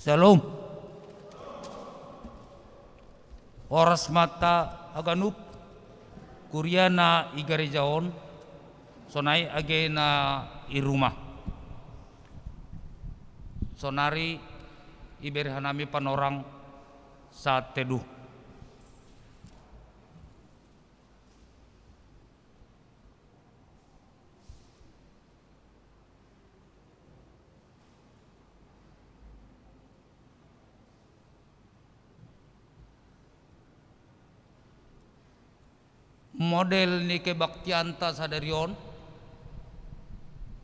Shalom. Oras mata aganup Kuriana igarejaon sonai agena irumah. Sonari iberhanami panorang saat teduh. Model ni kebaktianta sadarion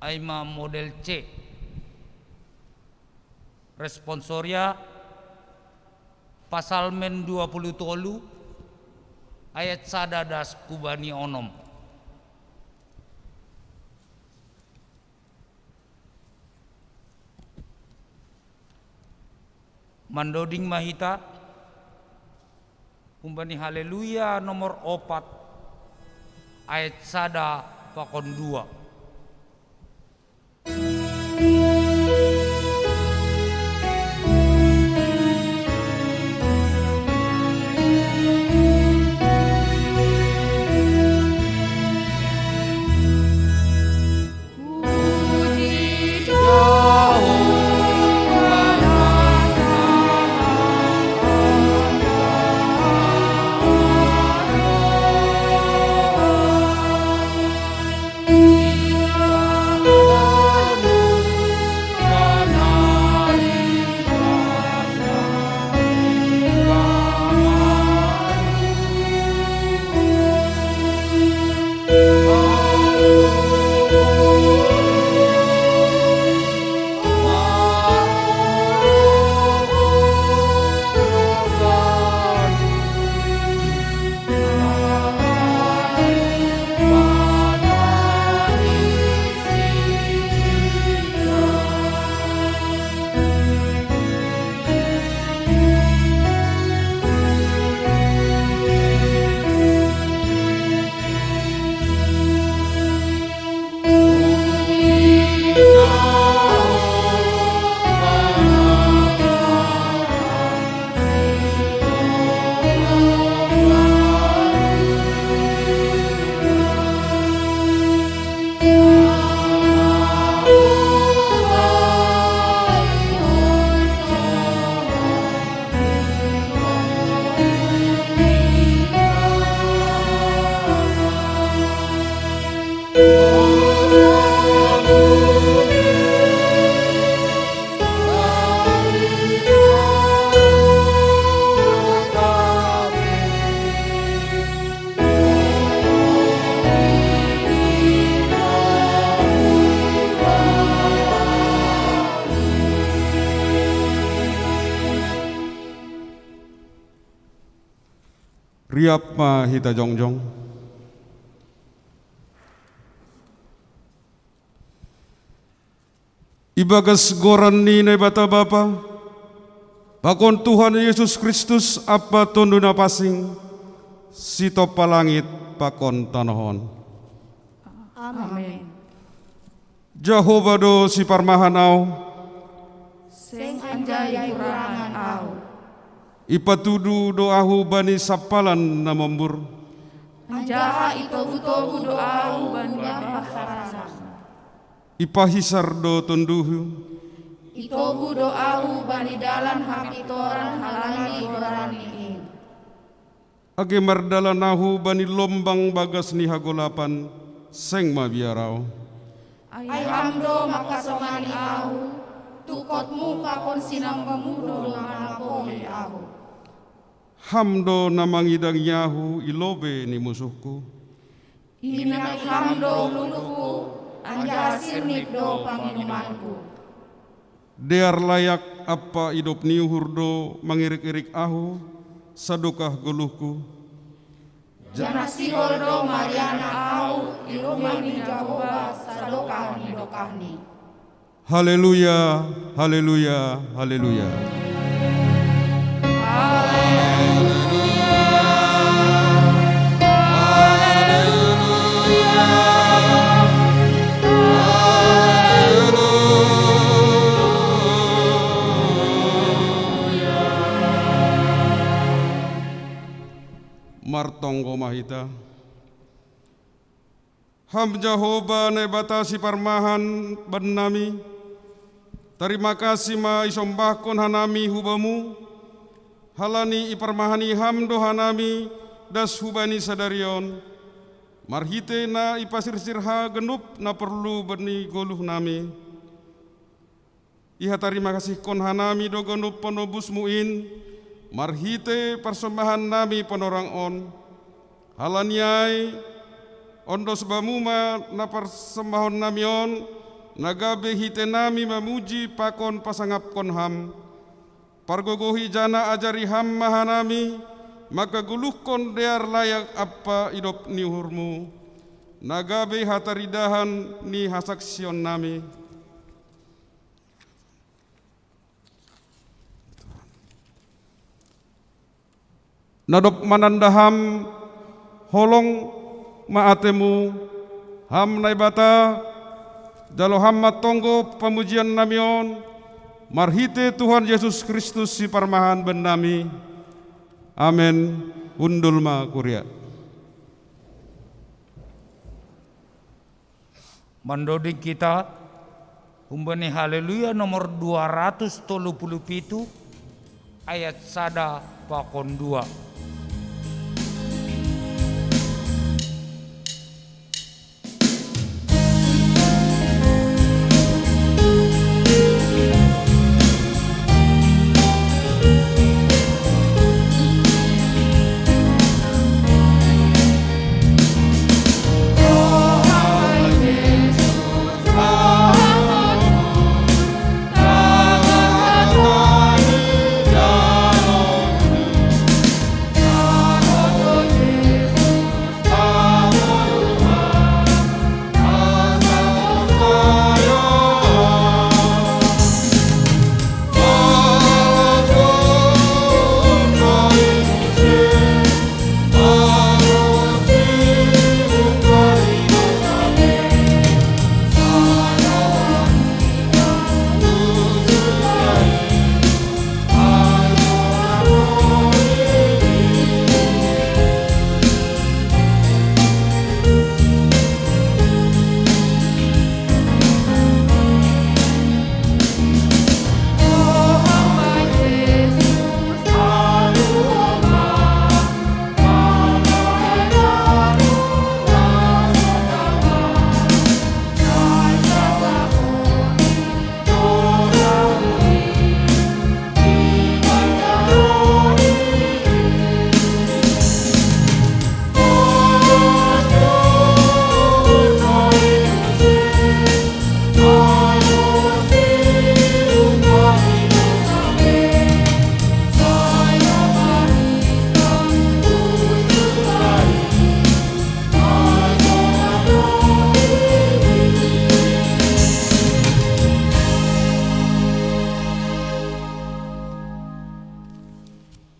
aima model C. Responsoria pasal men 20 tolu ayat sadadas kubani onom. Mandoding mahita kumbani haleluya nomor 4 ayat sada pakon 2. Riap ma hita jongjong. Ibagas goran ni na bata bapa. Bakon Tuhan Yesus Kristus apa tunduna pasing. Sito palangit pakon tanahon. Amin. Jehovah do si parmahanau. Sing anjay kurangan au. Ipatudu doahu bani sapalan na membur. Anjaha itobu-tobu doau bani bahasa. Ipahisar do tunduhu. Itobu doau bani dalan hapitoran halani goraniin. Age mardalanahu bani lombang bagas ni hagolapan. Seng mabiarau. Ay hamdo makasongani au. Tukotmu kakon sinambamudo manapoli au. Hamdo namangidang Yahu ilobe ni musuhku. Inai hamdo luluku, anja sirnik do panginumanku. Dear layak apa hidup ni hurdo mangirik-irik ahu, sadukah guluhku. Jana sihol do Mariana au, irumah ni Jehovah sadokah ni dokahni. Haleluya, haleluya, haleluya. martonggo mahita. Ham Jehovah na batasi parmahan benami. Terima kasih ma isombahkon hanami hubamu. Halani iparmahani hamdo hanami das hubani sadarion. Marhite na ipasirsirha genup na perlu beni goluh nami. Iha terima kasih kon hanami do genup penobus muin. Marhite persembahan nami penorang on. Halaniai ondo sebamuma na persembahon namion nagabe hite nami memuji pakon pasangap kon ham pargogohi jana ajari ham mahanami maka guluhkon dear layak apa idop niuhurmu nagabe hataridahan ni hasaksion nami. Nadop manandaham holong maatemu ham naibata jalo ham matonggo pemujian namion marhite Tuhan Yesus Kristus si parmahan benami. Amin. Undul ma kuria. Mandoding kita umbani haleluya nomor 237 ayat 1 pakon 2.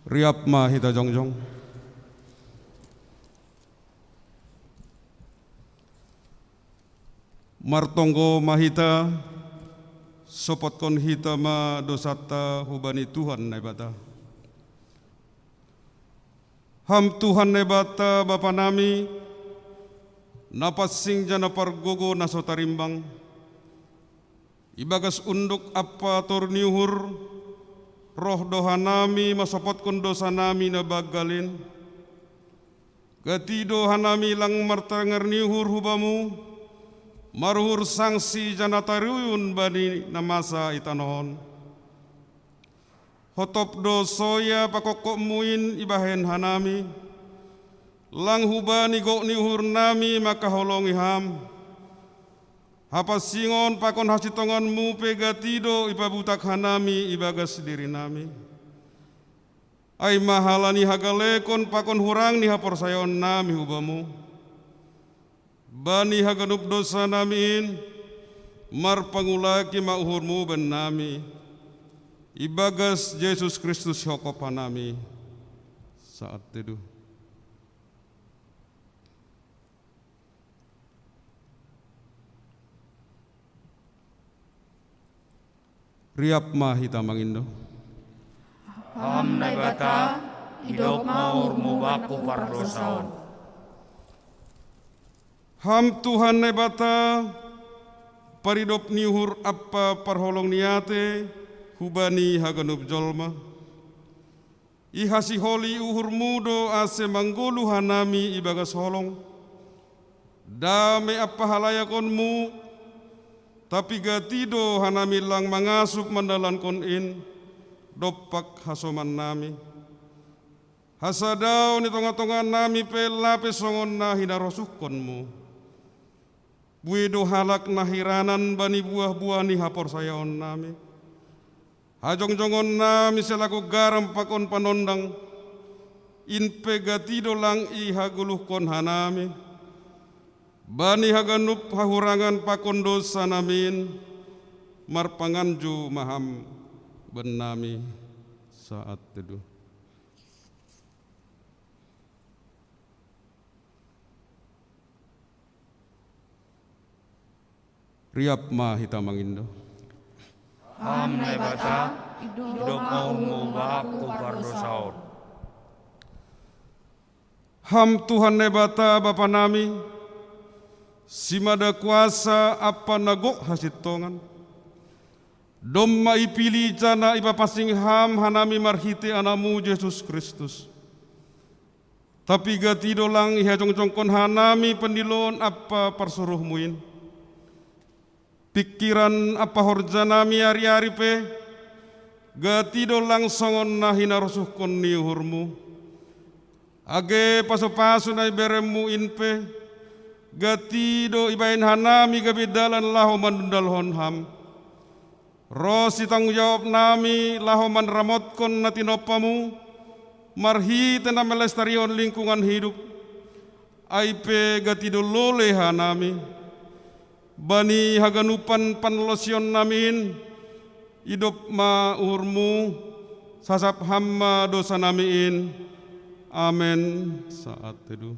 Riap ma hita jongjong. Martonggo mahita sopotkon hita ma dosata hubani Tuhan nebata. Ham Tuhan nebata Bapa nami napasing jana pargogo nasotarimbang ibagas unduk apa torniuhur roh dohanami masopotkon dosa nami na bagalin gati dohanami lang martangar niuhur hubamu maruhur sangsi jana taruyun bani namasa itanohon hotop do soya pakokok muin ibahen hanami lang hubani gok niuhur nami maka holongi ham hapasingon pakon hasitongan mu pegatido ipabutak hanami ibagas diri nami ay mahalani hagalekon pakon hurang ni haporsayon nami hubamu bani haganup dosa namin marpangulaki mauhurmu ben nami ibagas Yesus Kristus hokop hanami saat teduh. Riap ma hita mangindo. Ham naibata hidup maurmu baku pardosaon. Ham Tuhan ne bata paridop niuhur apa parholong niate hubani haganup jolma. Ihasi holi uhur mudo ase manggolu hanami ibagas holong. Dame apa halayakonmu tapi gatido hanami lang mangasup mandalan konin dopak hasoman nami. Hasadao ni tonga-tonga nami pelape songon na hinarosukkonmu. Buido halak nahiranan bani buah-buah ni hapor sayaon nami. Hajong-jongon nami selaku garam pakon panondang. Inpe gatido lang ihaguluh kon hanami. Bani haganup hahurangan pakon dosa namin. Marpanganju maham benami saat teduh. Riap ma hita mangindo. Ham nai bata Hidup maurmu baku pardosaon. Ham Tuhan nebata Bapa nami, simada kuasa apa nagok hasitongan. Domma ipili jana iba pasing ham hanami marhite anamu Yesus Kristus. Tapi gatido lang ihajong-jongkon hanami pendilon apa parsuruhmuin. Pikiran apa horjanami ari-ari pe, gatido lang songon na hinarusuhkon niuhurmu. Age paso-paso na iberemu inpe, gatido ibain hanami gabidalan laho mandundalhon ham. Rosi tanggung jawab nami laho manramotkon na tinopamu, marhite na melestarion lingkungan hidup. Aipe gatido lole hanami. Bani haganupan panlosion namin, hidup ma uhurmu, sasap hamma dosa namiin. Amen. Saat teduh.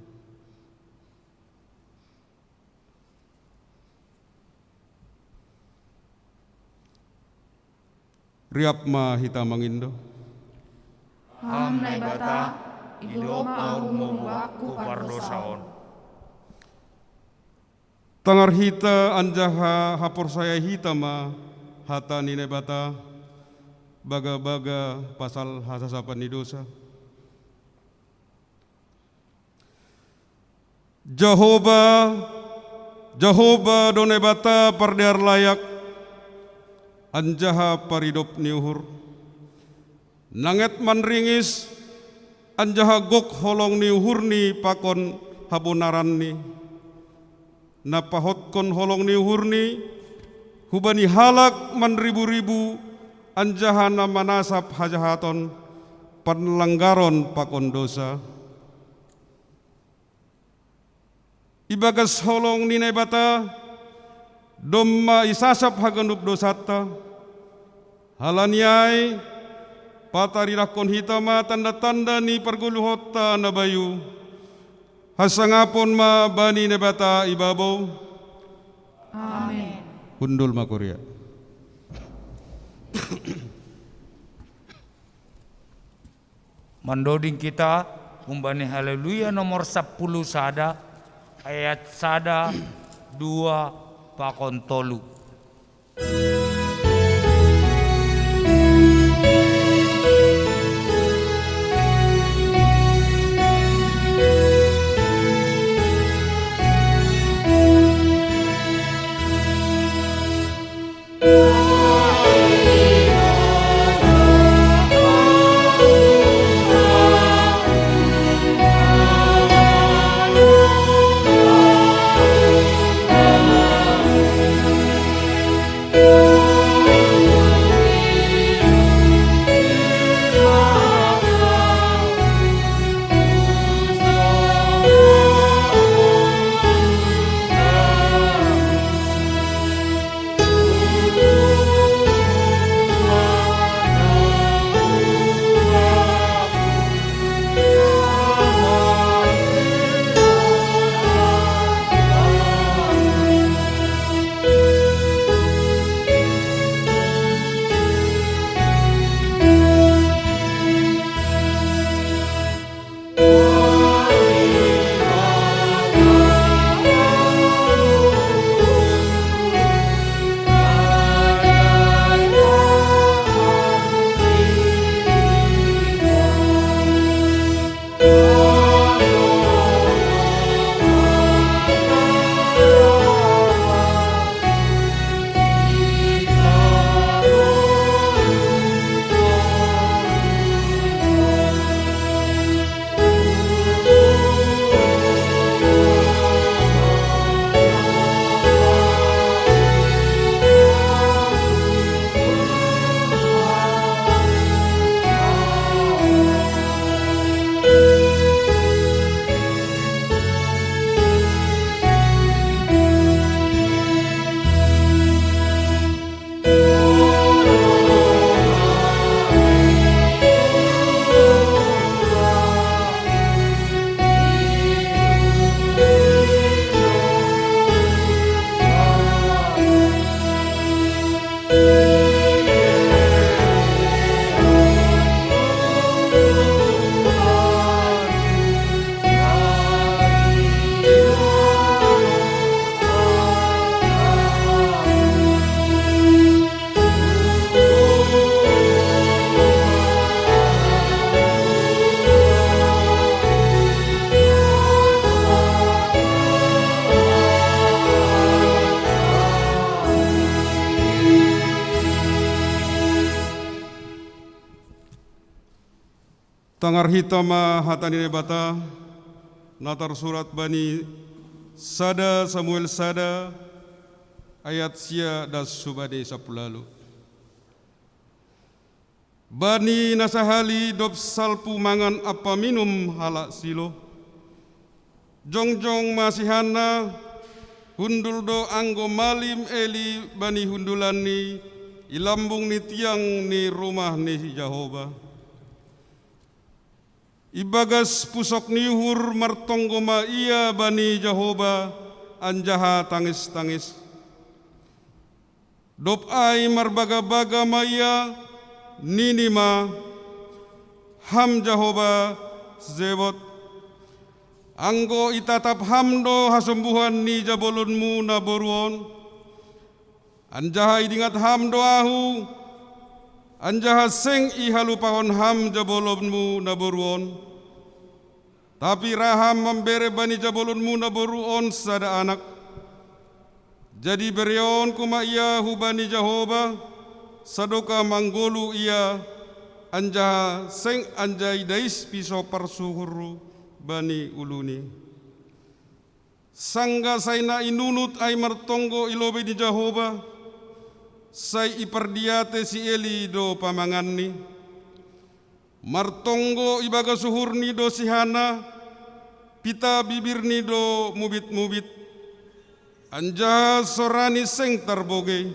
Riap ma hita mangindo. ham nai bata hidup maurmu baku pardosaon. Tangar hita anjaha hapor saya hita ma hata nine bata baga-baga pasal hasasapan ni dosa. Jehovah done bata pardear layak anjaha paridop niuhur. Nanget manringis anjaha gok holong niuhur ni pakon habonaran ni. Napahotkon holong niuhur ni hubani halak man ribu-ribu anjahana manasap hajahaton panlanggaron pakon dosa. Ibagas holong ninay bata domma isasap haganup dosata halaniay patarirakon hitama tanda-tanda ni parguluhota na bayu. Hasangapon ma bani nebata ibabaw. Amen. Hundul ma Korea. Mandoding kita umbani haleluya nomor 10 sada ayat sada 2 pakon tolu. Amen. Tangar hitama hatani bata natar surat Bani Sada Samuel Sada ayat sia das subade sapulalu. Bani nasahali dop salpu mangan apa minum halak silo. Jongjong masihana hundul do anggo malim eli bani hundulan ni ilambung ni tiang ni rumah ni Jehovah. Ibagas pusok nihur martonggoma ia bani Jehovah anjaha tangis-tangis. Dop ai marbaga-baga maya ninima ham Jehovah zebot. Anggo itatap hamdo hasembuhan ni jabolonmu naboruon. Anjaha idingat hamdo ahu anjaha seng ihalupahon ham jabolonmu naboruon. Tapi raham membere bani jabolonmu naboruon sada anak. Jadi berion kuma ia hubani Jehovah sadoka manggolu ia anjaha seng anjai dais piso parsuhuru bani uluni. Sangga saina inunut ay martonggo ilobe di Jehovah say ipardiate si Eli do pamanganni. Martonggo ibaga suhur ni do sihana pita bibir ni do mubit-mubit. Anja sorani seng tarboge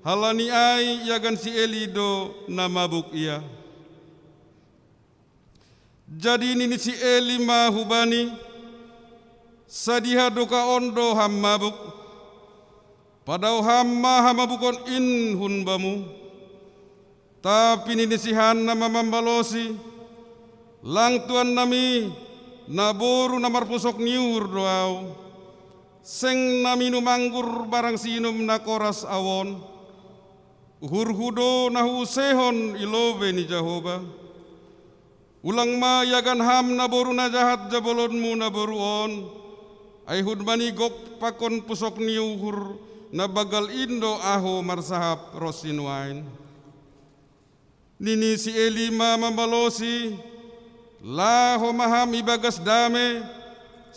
halani ai yagan si Eli do namabuk ia. Jadi nini si Eli mahubani sadiha doka ondo ham mabuk. Padau hamma hamabukon in hunbamu. Tapi nini si Hanna mamambalosi lang tuan nami naboru namar pusok niur doau. Seng nami numanggur barang sinum nakoras awon. Uhur hudo nahu sehon ilobe ni Jehovah. Ulang ma yagan ham naboru na jahat jabolonmu naboru on. Ay hudbani gok pakon pusok niuhur na bagal indo aho marsahap rosin wine. Nini si Eli mamambalosi laho maham ibagas dame.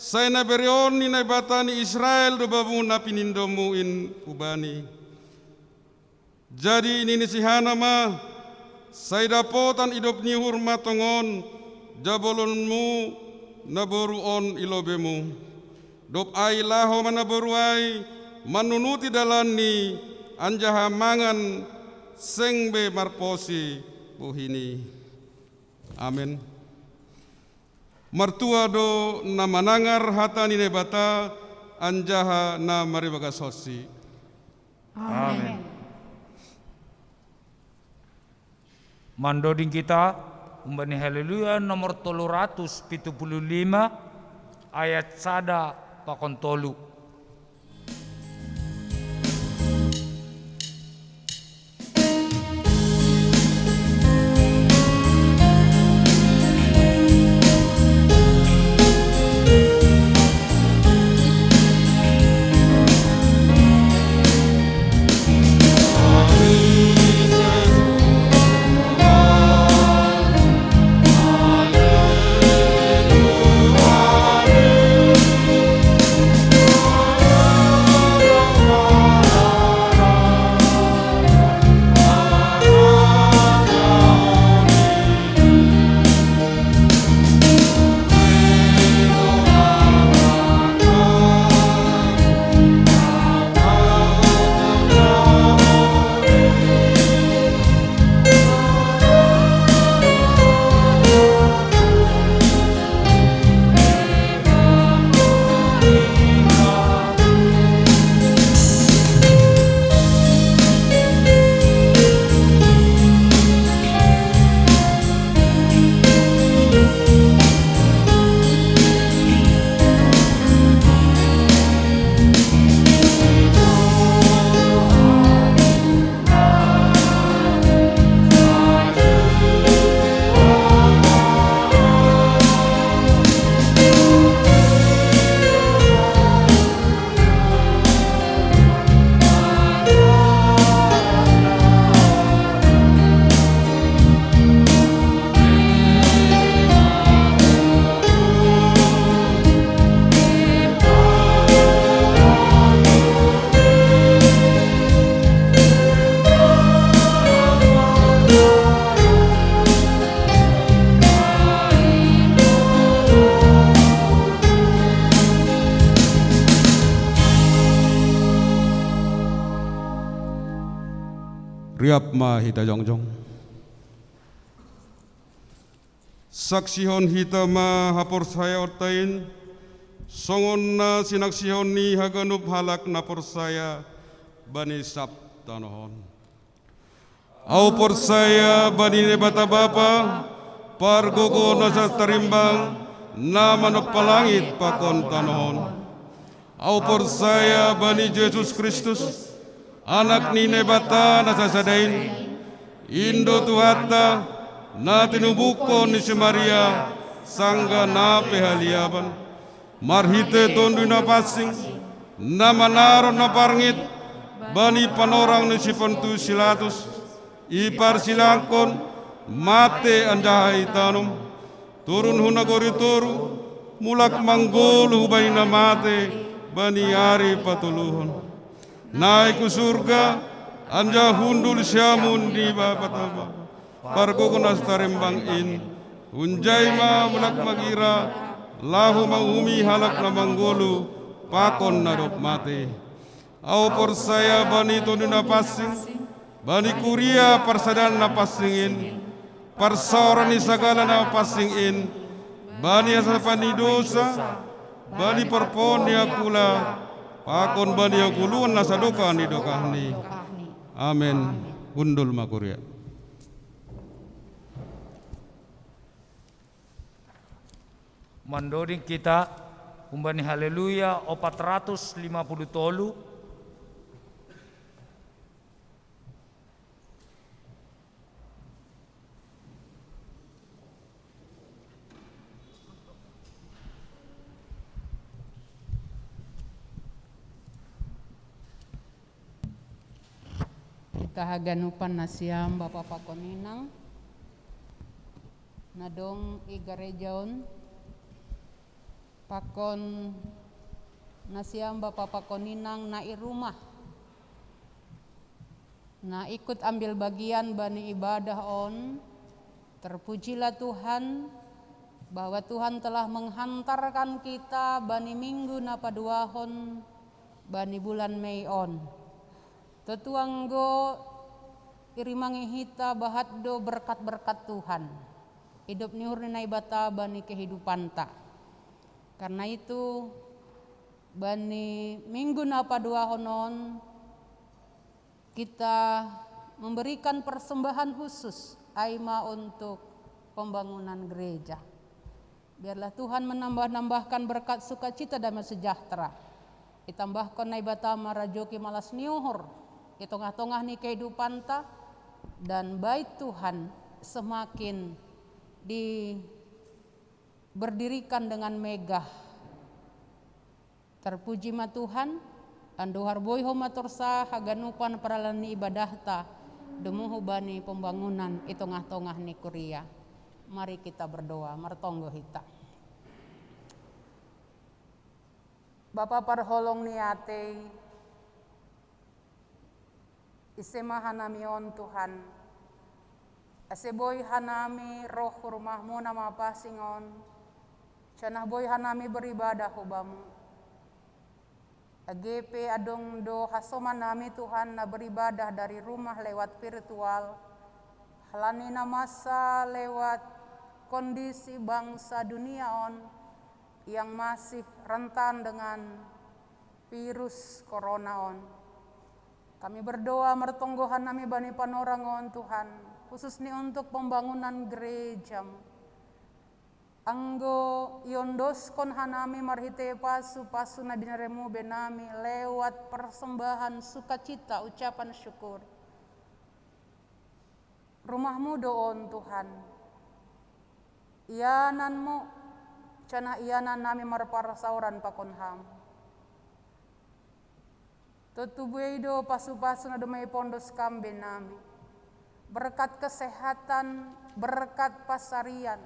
Say na berion ni na bata ni Israel do babu na pinindomu in ubani. Jadi nini si Hanama say dapotan idop ni hurma tongon jabolonmu naboruon ilobemu. Dop ay laho manaboruay manunuti dalan ni anjaha mangan sengbe marposi buhini. Amin. Martua do na manangar hata ni nebata anjaha na maribaga sosi. Amin. Mandoding kita umbani haleluya nomor 375 ayat sada pakon tolu. Hallelujah. riap ma hita jongjong. Saksihon hita ma hapor saya otain, songon na sinaksihon ni haganup halak na porsaya bani sap tanohon. Au porsaya bani ne bata bapa, pargogo nasa tarimbang, na manok palangit pakon tanohon. Au porsaya bani Yesus Kristus, anak ni nebata na sasadain, Indo Tuhata na tinubukon ni si Maria, sangga na pehaliaban, marhite tondu na pasing, na manaron na parngit, bani panorang ni si Pontius Pilatus, ipar silangkon, mate anjahai tanum, turun hunagori toru, mulak manggol hubay na mate, bani ari patuluhon. Naik ke surga, anja hundul syamun di bapataba. Pargo kunas tarembang in, unjai ma mulak magira, lahu mangumi halak na manggolu, pakon narop mate. Au porsaya bani tonu na pasing, bani kuria parsadan na pasingin, parsaoran ni sagala na pasingin, bani asapani dosa, bani perponi akula, pakon bani akuluan nasa doka ni dokahni. Amin. Undul makuria. Mandoding kita umbani haleluya 450 tolu. Kahaganupan na siyam Bapa Pakoninang nadong igarejaon pakon na siyam Bapa Pakoninang na irumah na ikut ambil bagian bani ibadah on. Terpujilah Tuhan bahwa Tuhan telah menghantarkan kita bani minggu na paduahon bani bulan Mei on. Tetuanggo irimangi hita bahaddo berkat-berkat Tuhan. Hidup niur ni bata bani kehidupan ta. Karena itu bani minggu na paduahonon kita memberikan persembahan khusus aima untuk pembangunan gereja. Biarlah Tuhan menambah-nambahkan berkat sukacita damai sejahtera. Ditambahkan nai bata marajoki malas niuhur. Di tengah-tengah ni kehidupan ta dan bait Tuhan semakin berdirikan dengan megah. Terpuji ma Tuhan, andohar boy ho matorsa haganupan paralani ibadah ta demuhu bani pembangunan di tengah-tengah ni kuria. Mari kita berdoa, martonggo hita. Bapa parholong niate isema hanami on Tuhan, aseboy hanami roh rumahmu nama pasingon, canah boy hanami beribadah hubamu, agepe adong do hasoman nami Tuhan na beribadah dari rumah lewat virtual, halani na masa lewat kondisi bangsa dunia on yang masih rentan dengan virus corona on. Kami berdoa mertonggohan nami bani panorangon Tuhan, khusus ni untuk pembangunan gereja. Anggo yondos kon hanami marhite pasu na binaremu benami lewat persembahan sukacita ucapan syukur. Rumahmu doon Tuhan, iyananmu cana iyanan nami marparasauran pakonham. Tutubuido pasu-pasu na dumay pondos kambe nami. Berkat kesehatan, berkat pasarian.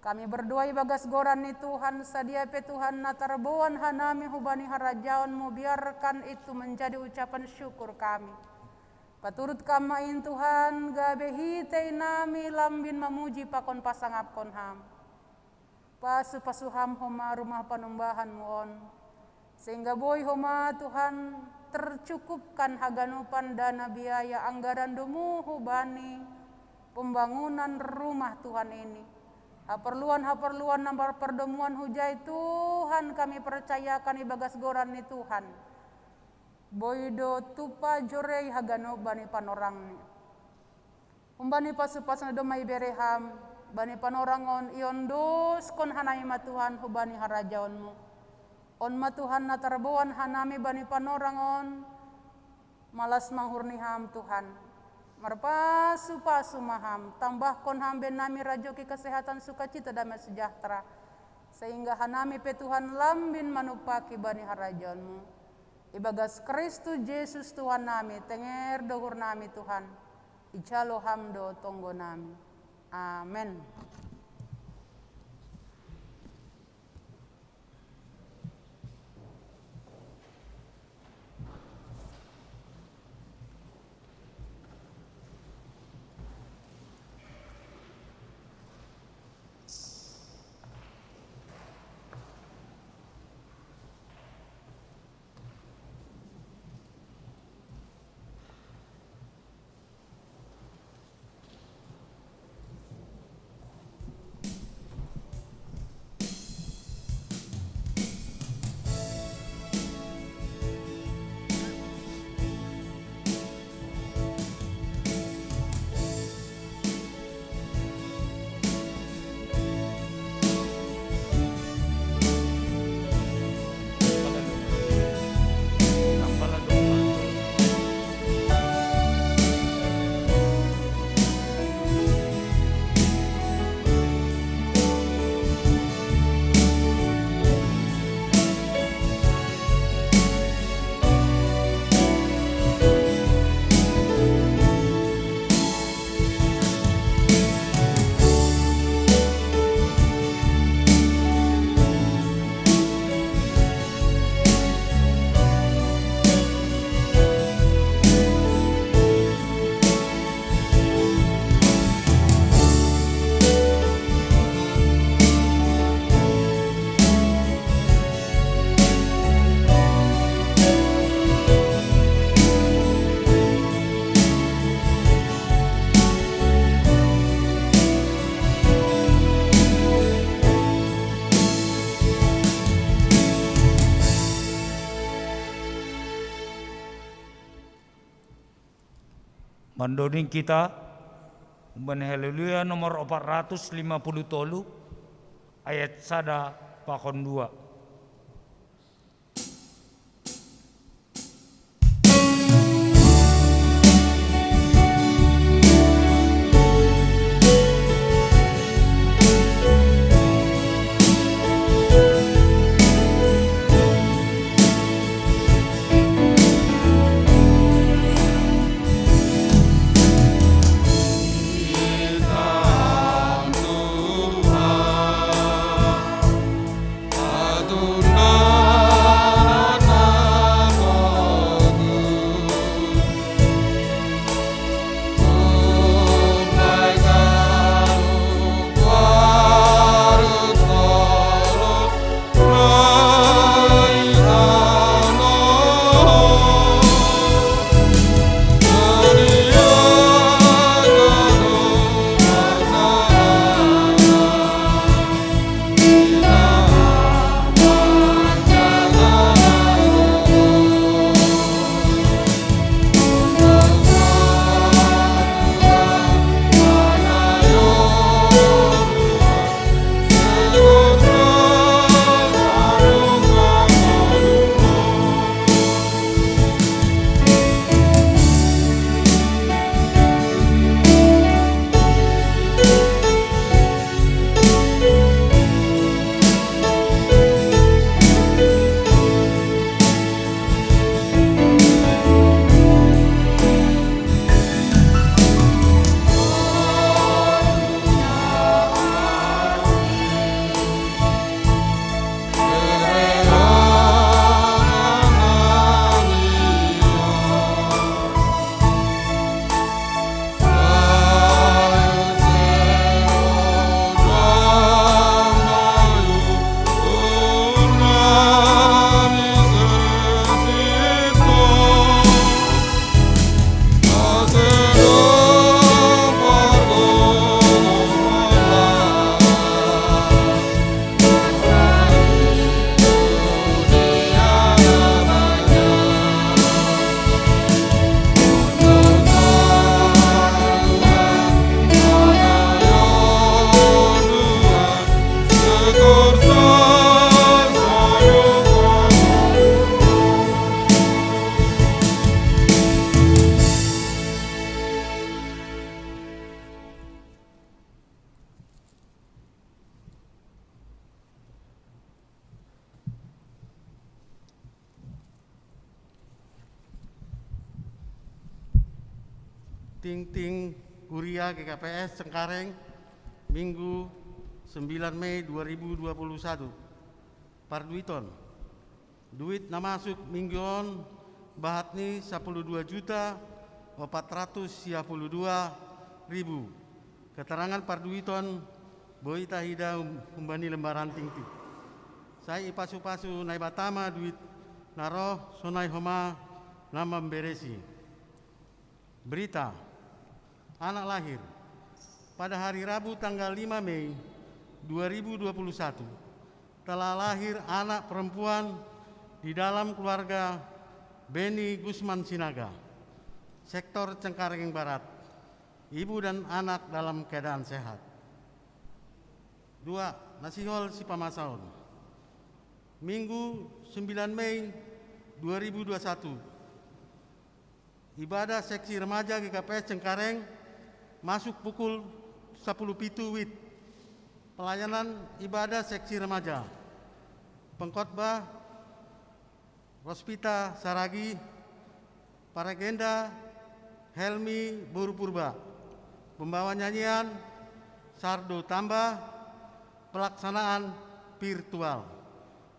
Kami berdoa ibagas goran ni Tuhan, sadia pe Tuhan na tarbuan hanami hubani harajaonmu, biarkan itu menjadi ucapan syukur kami. Paturut kamain Tuhan, gabe hitay nami lambin mamuji pakon pasangap konham. Pasu-pasuham homa rumah panumbahan muon. Sehingga boy homa Tuhan tercukupkan haganupan dana biaya anggaran dumuhu bani pembangunan rumah Tuhan ini. Haperluan nomor pertemuan hujai Tuhan kami percayakan ibagas goran ni Tuhan. Boido tupa jorei hagano bani panorangni. Umbani pasupas na domai bereham bani panorangon iondos kon hanai matuhan hubani harajaonmu. On matuhan na tarbuan hanami bani panorangon malas manghurniham Tuhan. Marpasu-pasu maham, tambah kon hamben nami rajoki kesehatan sukacita damai sejahtera. Sehingga hanami petuhan lambin manupaki bani harajaonmu. Ibagas Kristus Yesus Tuhan nami, tenger dohur nami Tuhan. Ijalo hamdo tonggo nami. Amin. Mandoning kita umban haleluya nomor 453 ayat 1 pakon 2. Ting-ting Kuria GKPS Cengkareng, Minggu 9 Mei 2021. Parduiton, duit na masuk mingguon bahatni 12.452.000. Keterangan Parduiton Boita hida umbani lembaran ting-ting. Saya ipasu-pasu nai batama duit naroh sonai homa nama beresi. Berita, anak lahir pada hari Rabu tanggal 5 Mei 2021 telah lahir anak perempuan di dalam keluarga Beni Gusman Sinaga, sektor Cengkareng Barat. Ibu dan anak dalam keadaan sehat. 2. Nasihol Sipamasaon, Minggu 9 Mei 2021. Ibadah seksi remaja GKPS Cengkareng masuk pukul 10.07 WIB. Pelayanan ibadah seksi remaja. Pengkhotbah Rospita Saragi, Paragenda Helmi Borupurba. Pembawa nyanyian Sardo Tamba. Pelaksanaan virtual.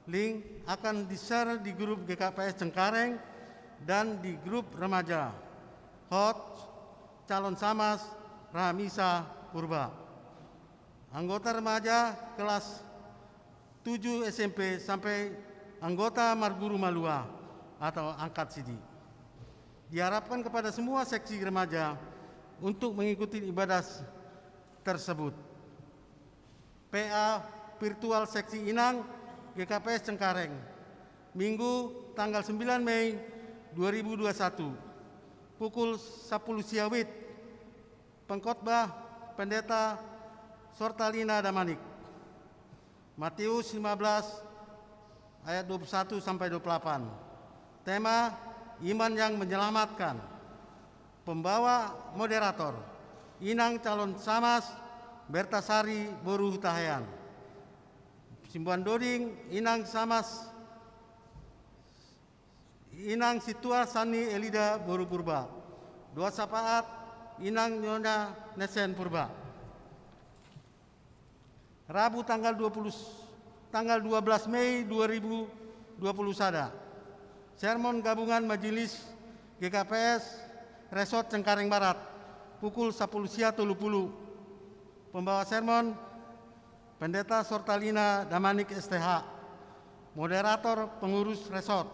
Link akan di-share di grup GKPS Cengkareng dan di grup remaja. Hot calon Samas Ramisa Purba. Anggota remaja kelas 7 SMP sampai anggota Marguru Malua atau angkat sidi. Diharapkan kepada semua seksi remaja untuk mengikuti ibadah tersebut. PA virtual seksi Inang GKPS Cengkareng, Minggu tanggal 9 Mei 2021, pukul 10 siawit. Pengkhotbah Pendeta Sortalina Damanik. Matius 15 ayat 21 sampai 28. Tema iman yang menyelamatkan. Pembawa moderator Inang calon Samas Bertasari Boru Hutahayan. Simbuan Doding Inang Samas Inang Situa Sani Elida Boru Purba. Doa syafaat Inang Nyonya Nesen Purba. Rabu tanggal 12 Mei 2020 sada. Sermon gabungan Majelis GKPS Resort Cengkareng Barat pukul 10.30. Pembawa sermon Pendeta Sortalina Damanik STH. Moderator pengurus resort.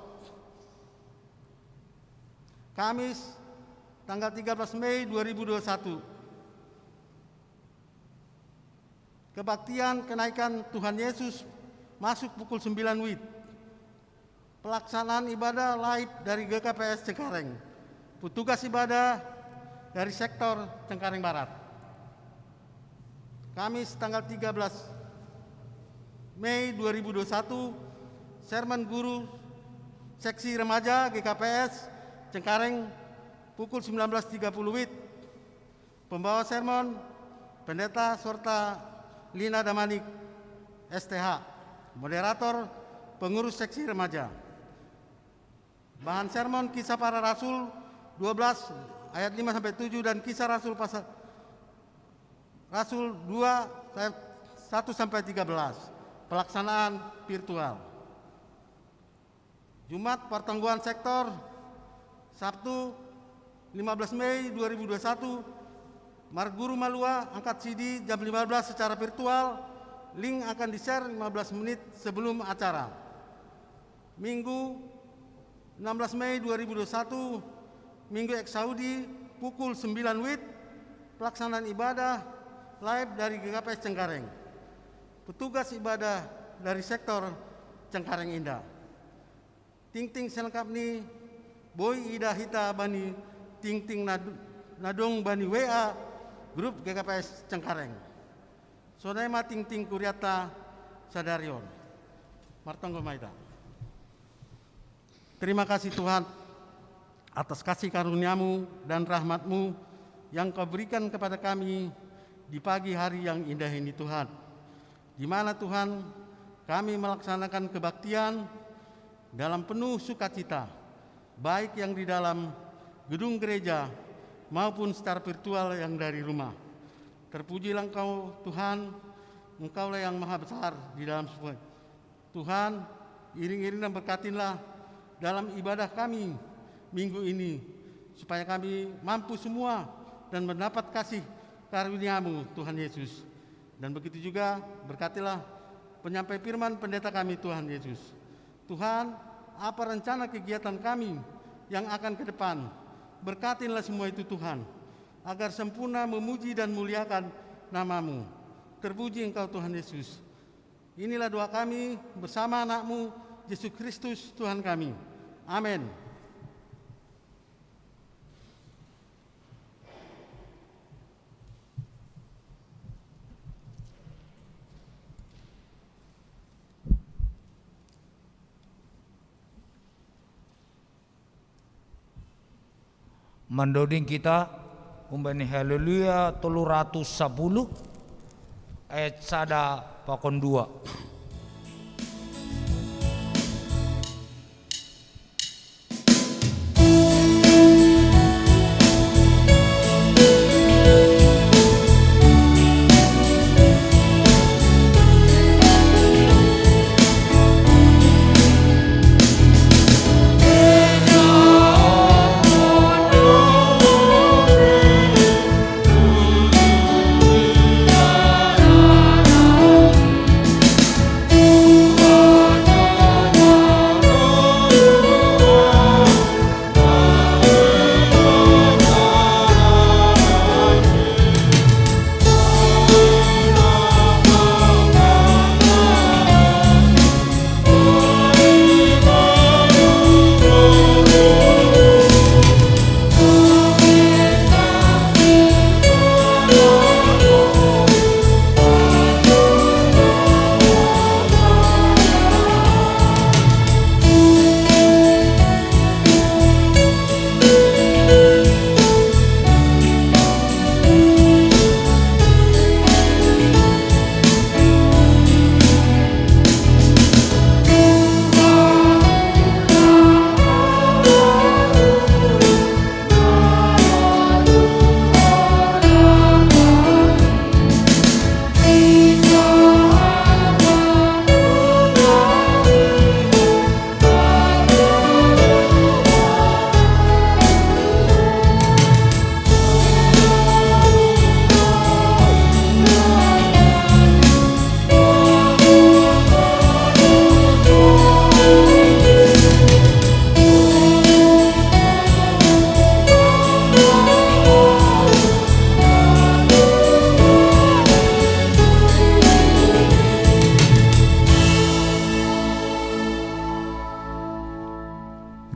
Kamis tanggal 13 Mei 2021. Kebaktian kenaikan Tuhan Yesus masuk pukul 9 WIB. Pelaksanaan ibadah live dari GKPS Cengkareng. Petugas ibadah dari sektor Cengkareng Barat. Kamis tanggal 13 Mei 2021, sermon guru seksi remaja GKPS Cengkareng pukul 19.30 WIB. Pembawa sermon Pendeta Sortalina Damanik STH. Moderator pengurus seksi remaja. Bahan sermon Kisah Para Rasul 12 ayat 5 sampai 7 dan Kisah Rasul pasal Rasul 2 ayat 1 sampai 13. Pelaksanaan virtual. Jumat pertemuan sektor Sabtu 15 Mei 2021, Marguru Malua angkat CD jam 15 secara virtual. Link akan di-share 15 menit sebelum acara. Minggu 16 Mei 2021, Minggu Eksaudi pukul 9 WIB. Pelaksanaan ibadah live dari GKPS Cengkareng. Petugas ibadah dari sektor Cengkareng Indah. Ting-ting selengkap ni Boy Ida Hita Bani Ting-ting Nadong Bani WA Grup GKPS Cengkareng. Sonema Ting-ting Kuriata Sadarion. Martonggo Maida. Terima kasih Tuhan atas kasih karunia-Mu dan rahmat-Mu yang Kau berikan kepada kami di pagi hari yang indah ini Tuhan, di mana Tuhan kami melaksanakan kebaktian dalam penuh sukacita, baik yang di dalam gedung gereja maupun secara virtual yang dari rumah. Terpujilah Engkau Tuhan, Engkaulah yang maha besar di dalam semua. Tuhan, iring-iring dan berkatinlah dalam ibadah kami minggu ini, supaya kami mampu semua dan mendapat kasih karunia-Mu Tuhan Yesus. Dan begitu juga berkatilah penyampai firman pendeta kami Tuhan Yesus. Tuhan, apa rencana kegiatan kami yang akan ke depan, berkatilah semua itu Tuhan, agar sempurna memuji dan muliakan nama-Mu. Terpuji Engkau Tuhan Yesus. Inilah doa kami bersama anak-Mu Yesus Kristus Tuhan kami. Amin. Mandoding kita umbani haleluya 310 ayat 1 pakon 2.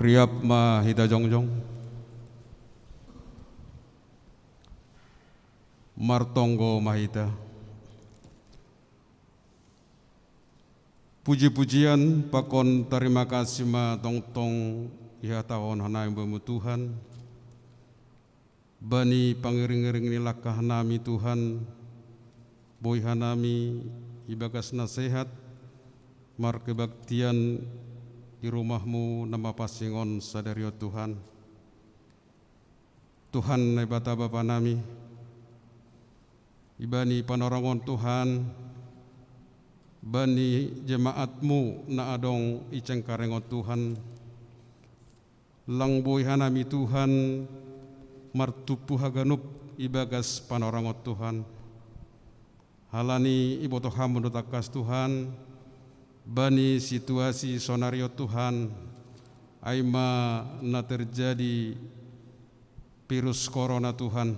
Riap ma hita jongjong martonggo mahita. Puji-pujian pakon terima kasih ma tong-tong ya tawon hanai bemu Tuhan. Bani pangiring-iring nilakah nami Tuhan. Boy hanami ibagas nasihat mar kebaktian di rumahmu nama pasingon sadario Tuhan. Tuhan nebata Bapa nami ibani panorangon Tuhan bani jemaatmu na adong iceng karengon Tuhan lang boy hanami Tuhan martupu haganup ibagas panorangon Tuhan halani iboto hamun takas Tuhan bani situasi sonario Tuhan aima na terjadi virus corona Tuhan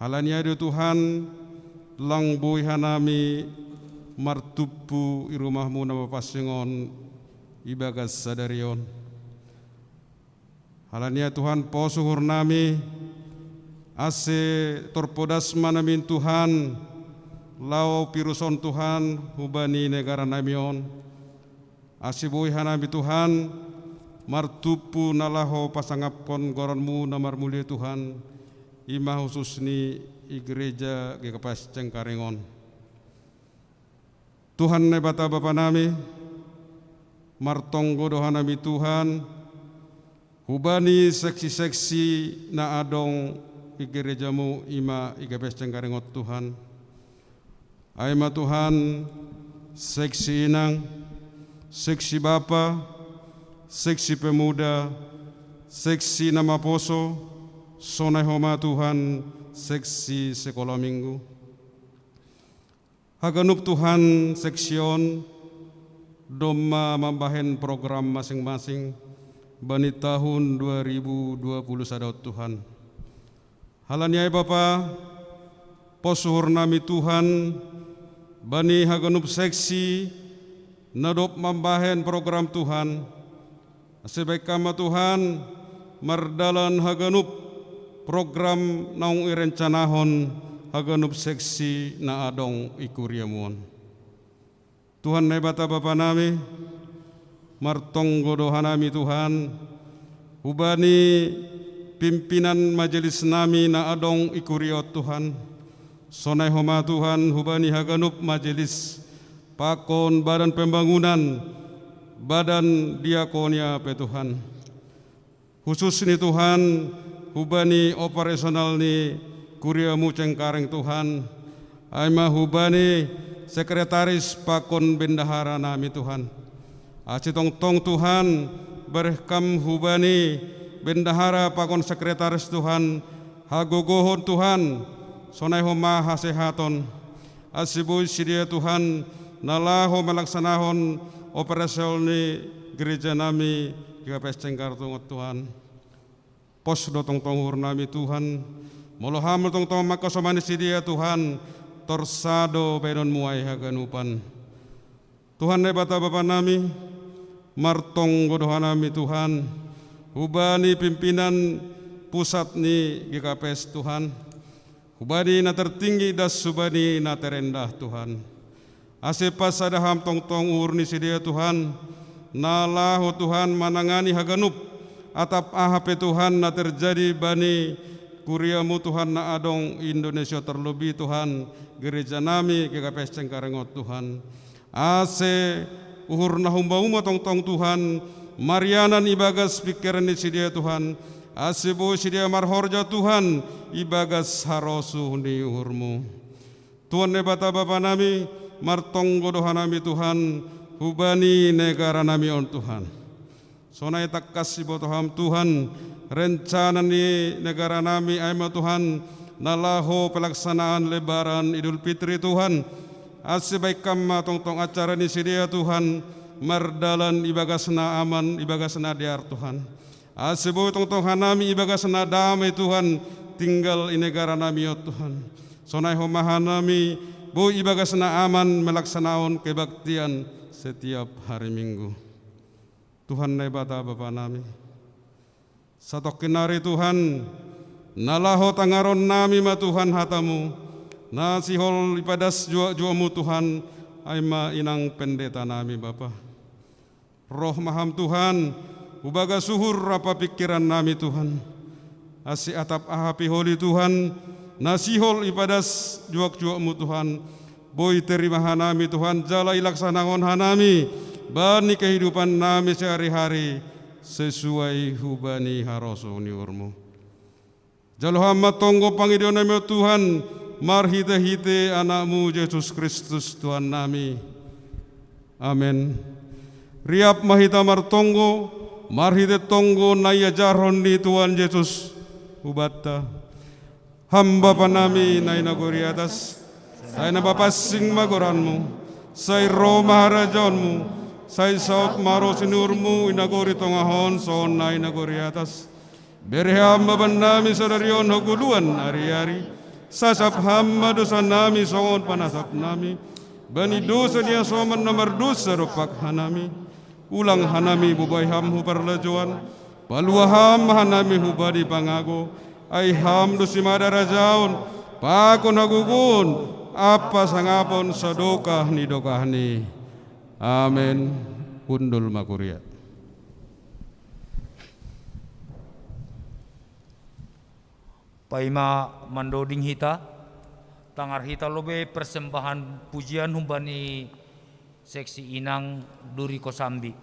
halani ado Tuhan lang boy hanami martupu irumahmu nama pasingon ibagas sadarion halani Tuhan posuhur nami ase torpodas manamin Tuhan lau piruson Tuhan hubani negara namion asibuhi hanami Tuhan martupu nalaho pasangapkon goronmu namar mulia Tuhan ima khusus ni gereja gekepas cengkarengon Tuhan nebata Bapa nami martonggo dohanami Tuhan hubani seksi-seksi na adong i gerejamu ima igabes cengkarengot Tuhan. Aima Tuhan, seksi inang, seksi bapa, seksi pemuda, seksi nama poso, sonai homa Tuhan, seksi sekolah minggu. Haganup Tuhan seksion, doma mambahen program masing-masing, bani tahun 2021 Tuhan. Halaniai Bapa, posuhur nami Tuhan, bani haganup seksi, nadop mambahen program Tuhan, sebaik kama Tuhan, mardalan haganup program naung irencanahon, haganup seksi na adong ikuriamuan. Tuhan nebata Bapa nami, martonggo doha nami Tuhan, hubani pimpinan majelis nami na adong ikuriot Tuhan, sonai homa Tuhan hubani haganup majelis pakon badan pembangunan, badan diakonia pe Tuhan. Khusus ni Tuhan, hubani operasional ni kuriamu cengkareng Tuhan, aima hubani sekretaris pakon bendahara nami Tuhan. Acitong-tong Tuhan, berkam hubani bendahara pakon sekretaris Tuhan, hagogohon Tuhan, sonai homa hasehaton, asibu sidia Tuhan, nalaho melaksanahon operasional ni gereja nami GKPS Cengkartungot Tuhan. Pos dotong tonghur nami Tuhan, moloham tong makasomani sidia Tuhan, torsado benon muai haganupan. Tuhan nebata Bapa nami, martong godoha nami Tuhan, hubani pimpinan pusat ni GKPS Tuhan, hubani na tertinggi das subani na terendah Tuhan. Asepas sadaham tong urni sidia Tuhan, nalahu Tuhan manangani haganup, atap ahape Tuhan na terjadi bani kuriamu Tuhan na adong Indonesia terlebih Tuhan, gereja nami GKPS Cengkarengot Tuhan. Ase uhur na humba tong Tuhan, marianan ibagas pikiran ni sidia Tuhan, asebo sidia marhorja Tuhan, ibagas harosu ni uhurmu. Tuhan nebata Bapa nami, martonggo doha nami Tuhan, hubani negara nami on Tuhan. Sonai tak kasih botoham Tuhan, rencana ni negara nami aima Tuhan, nalaho pelaksanaan lebaran Idul Fitri Tuhan, asibaik kama tong acara ni sidia Tuhan, mardalan ibagasna aman, ibagasna diar Tuhan. Asibu tong hanami ibagasna damai Tuhan, tinggal di negara nami ya Tuhan. Sonai homahan nami, bu ibagasna aman melaksanaon kebaktian setiap hari Minggu. Tuhan nebata Bapa nami, satok kinari Tuhan, nalaho tangaron nami ma Tuhan hatamu, nasihol ipadas juamu Tuhan, aima inang pendeta nami Bapa. Roh maham Tuhan, ubaga suhur apa pikiran nami Tuhan, asi atap ahapi holi Tuhan, nasihol ipadas juak-juakmu Tuhan, boy terima hanami Tuhan, jala ilaksanaon hanami, bani kehidupan nami sehari-hari, sesuai hubani harosu niurmu. Jalo hamba tonggo pangidion nami Tuhan, marhite-hite anakmu Yesus Kristus Tuhan nami. Amin. Riap mahita martonggo, marhite tonggo naya jarhon di Tuhan Yesus ubata. Hamba panami nai nagori atas, saya nabapasing magoranmu, saya Roma harajonmu, saya saut maro sinurmu inagori tongahon son nai nagori atas. Beri hamba bandami sadarion hoguluan hari-hari, sasap hamba dosa nami songon panasap nami, bani dosa dia soman nomor dosa rupak hanami, ulang hanami bubai hamhu perlejuan, paluaham hanami hubadi pangago, ai ham dosi madara jaun, pakon hagugun, apa sangapon sadokah ni dokah ni. Amin. Undul makuria. Paima mandoding hita, tangar hita lobe persembahan pujian humbani seksi inang Duri Kosambi.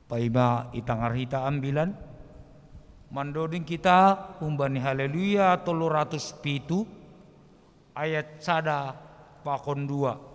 Paima itangar hita ambilan mandoding kita umbani haleluya 307 ayat sada pakon 2.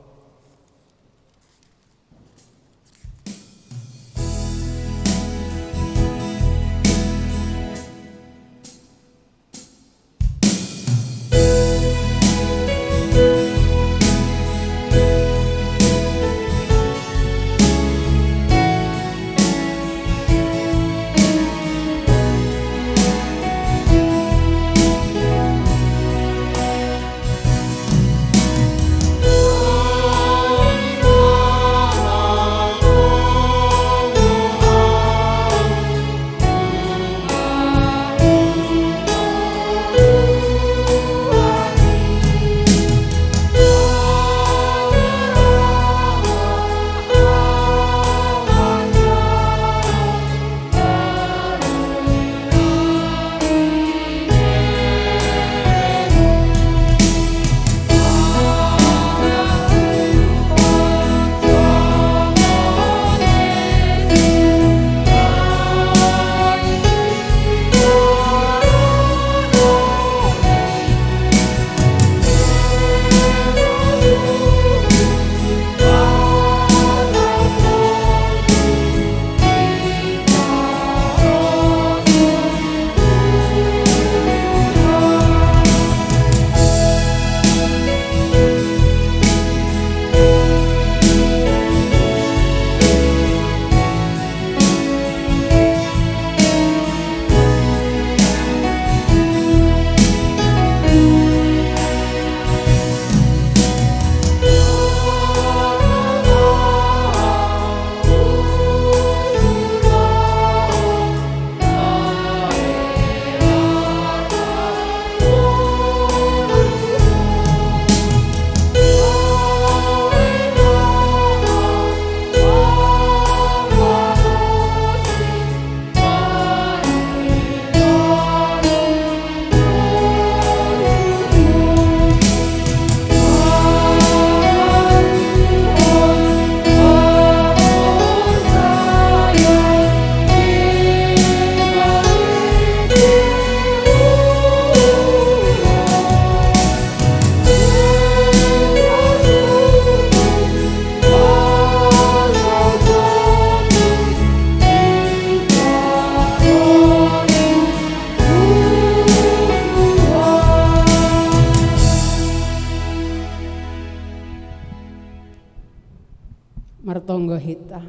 Martonggo hita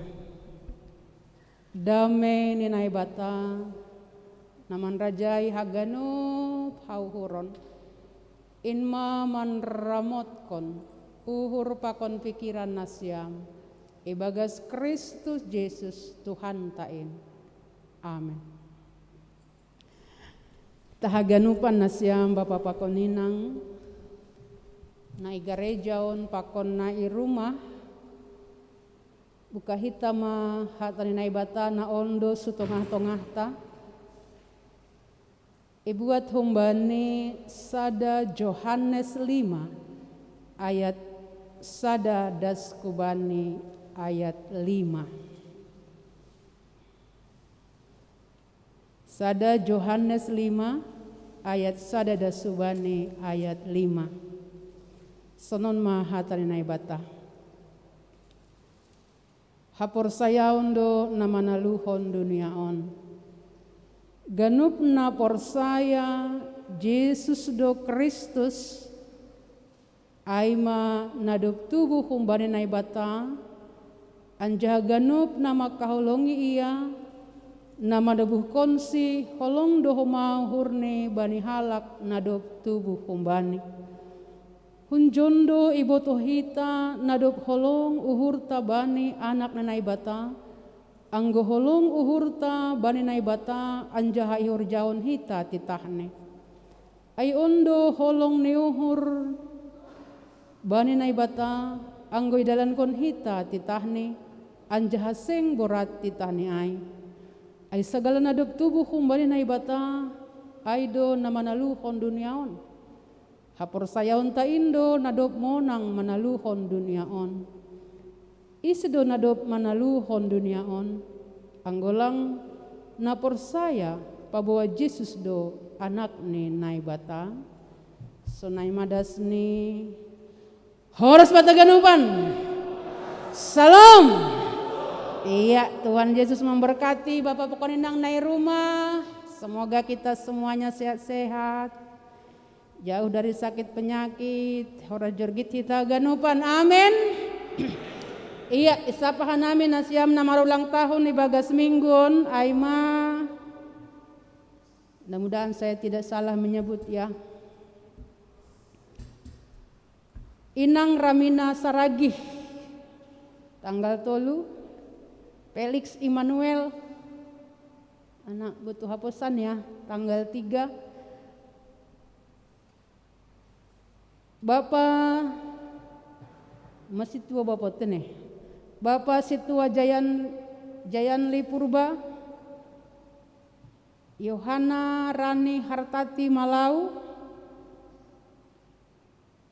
dame ninai bata naman rajai haganup hauhuron inma manramotkon uhur pakon pikiran nasyam ibagas Kristus Yesus Tuhan tain. Amin. Tahaganupan nasyam Bapa pakon ninang na igarejaon pakon na irumah buka hitama hataninay bata na ondo sutongah-tongah ta ibuat humbani sada Yohanes 5 ayat sada das kubani ayat 5 sada Yohanes 5 ayat sada das subani ayat 5 sonon ma hataninay bata hapor sayaundo na manaluhon duniaon. Ganup na porsaya Jesus do Kristus aima nadup tubuh humbani na ibata anja ganup na makahulongi iya na madabuh konsi holong do humahurne bani halak nadup tubuh humbani. Hunjondo iboto hita nadop holong uhurta bani anak nanay bata anggo holong uhurta bani nay bata anjaha ihur jaon hita titahne ay ondo holong ni uhur bani nay bata anggo idalan kon hita titahne anjaha seng borat titahne ay segala nadop tubuh bani nay bata ay do namanaluhon duniaon. Hapor sayaon ta indo nadop monang manaluhon duniaon. Isido nadop manaluhon duniaon. anggolang na persaya pabawa Yesus do anak ni nai bata so nai madas ni horas bata ganupan. Salam. Iya, Tuhan Yesus memberkati Bapak Pekoninang nai rumah. Semoga kita semuanya sehat-sehat, jauh dari sakit penyakit. Horas jorgit kita ganupan. Amin. Iya, isapahan namin nasiam na marulang tahun ni bagas minggun. Aima. Mudah-mudahan saya tidak salah menyebut ya. Inang Ramina Saragih tanggal 3. Felix Immanuel anak butuh hapusan ya tanggal 3. Bapak masih tua bapak teneh. Bapak Situa Jayanli Purba, Yohana Rani Hartati Malau,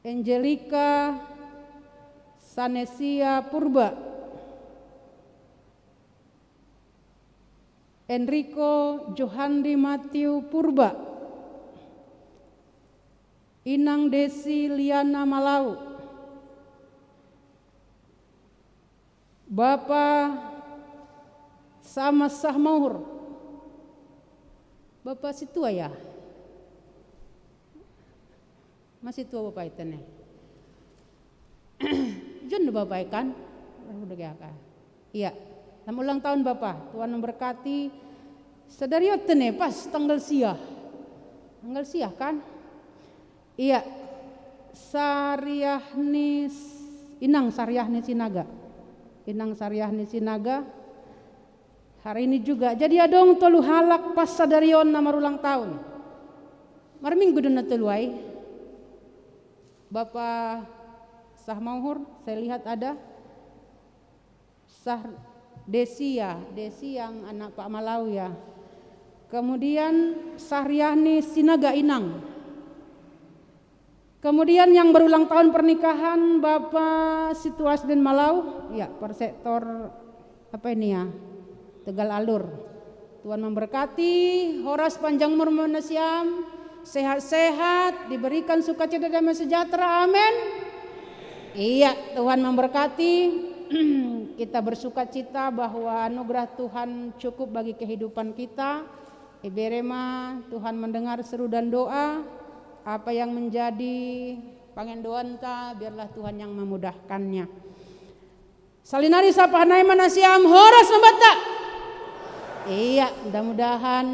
Angelika Sanesia Purba, Enrico Johandi Matthew Purba, Inang Desi Liana Malau, Bapak Sama Sahmaur, Bapak Situa ya? Masih tua Bapak itu nih. Jun Bapak kan? Udah kayak iya. Selamat ulang tahun Bapak. Tuhan memberkati. Sedariot nih pas tanggal siah. Tanggal siah kan? Iya. Inang Saryahni Sinaga. Inang Saryahni Sinaga. Hari ini juga. Jadi adong tolu halak pas sadarion nama ulang tahun. Marminggu duna toluai. Bapak Sahmauhur, saya lihat ada. Desi yang anak Pak Malau ya. Kemudian Saryahni Sinaga Inang. Kemudian yang berulang tahun pernikahan Bapak Situasden Malau, ya persektor apa ini ya, Tegal Alur. Tuhan memberkati, horas panjang umur menasiam, sehat-sehat, diberikan sukacita dan sejahtera, amin. Iya, Tuhan memberkati. Kita bersukacita bahwa anugerah Tuhan cukup bagi kehidupan kita. Iberema, Tuhan mendengar seru dan doa. Apa yang menjadi pangendoanta biarlah Tuhan yang memudahkannya. Salinari sapahanai manasiam horas membata. Iya, mudah-mudahan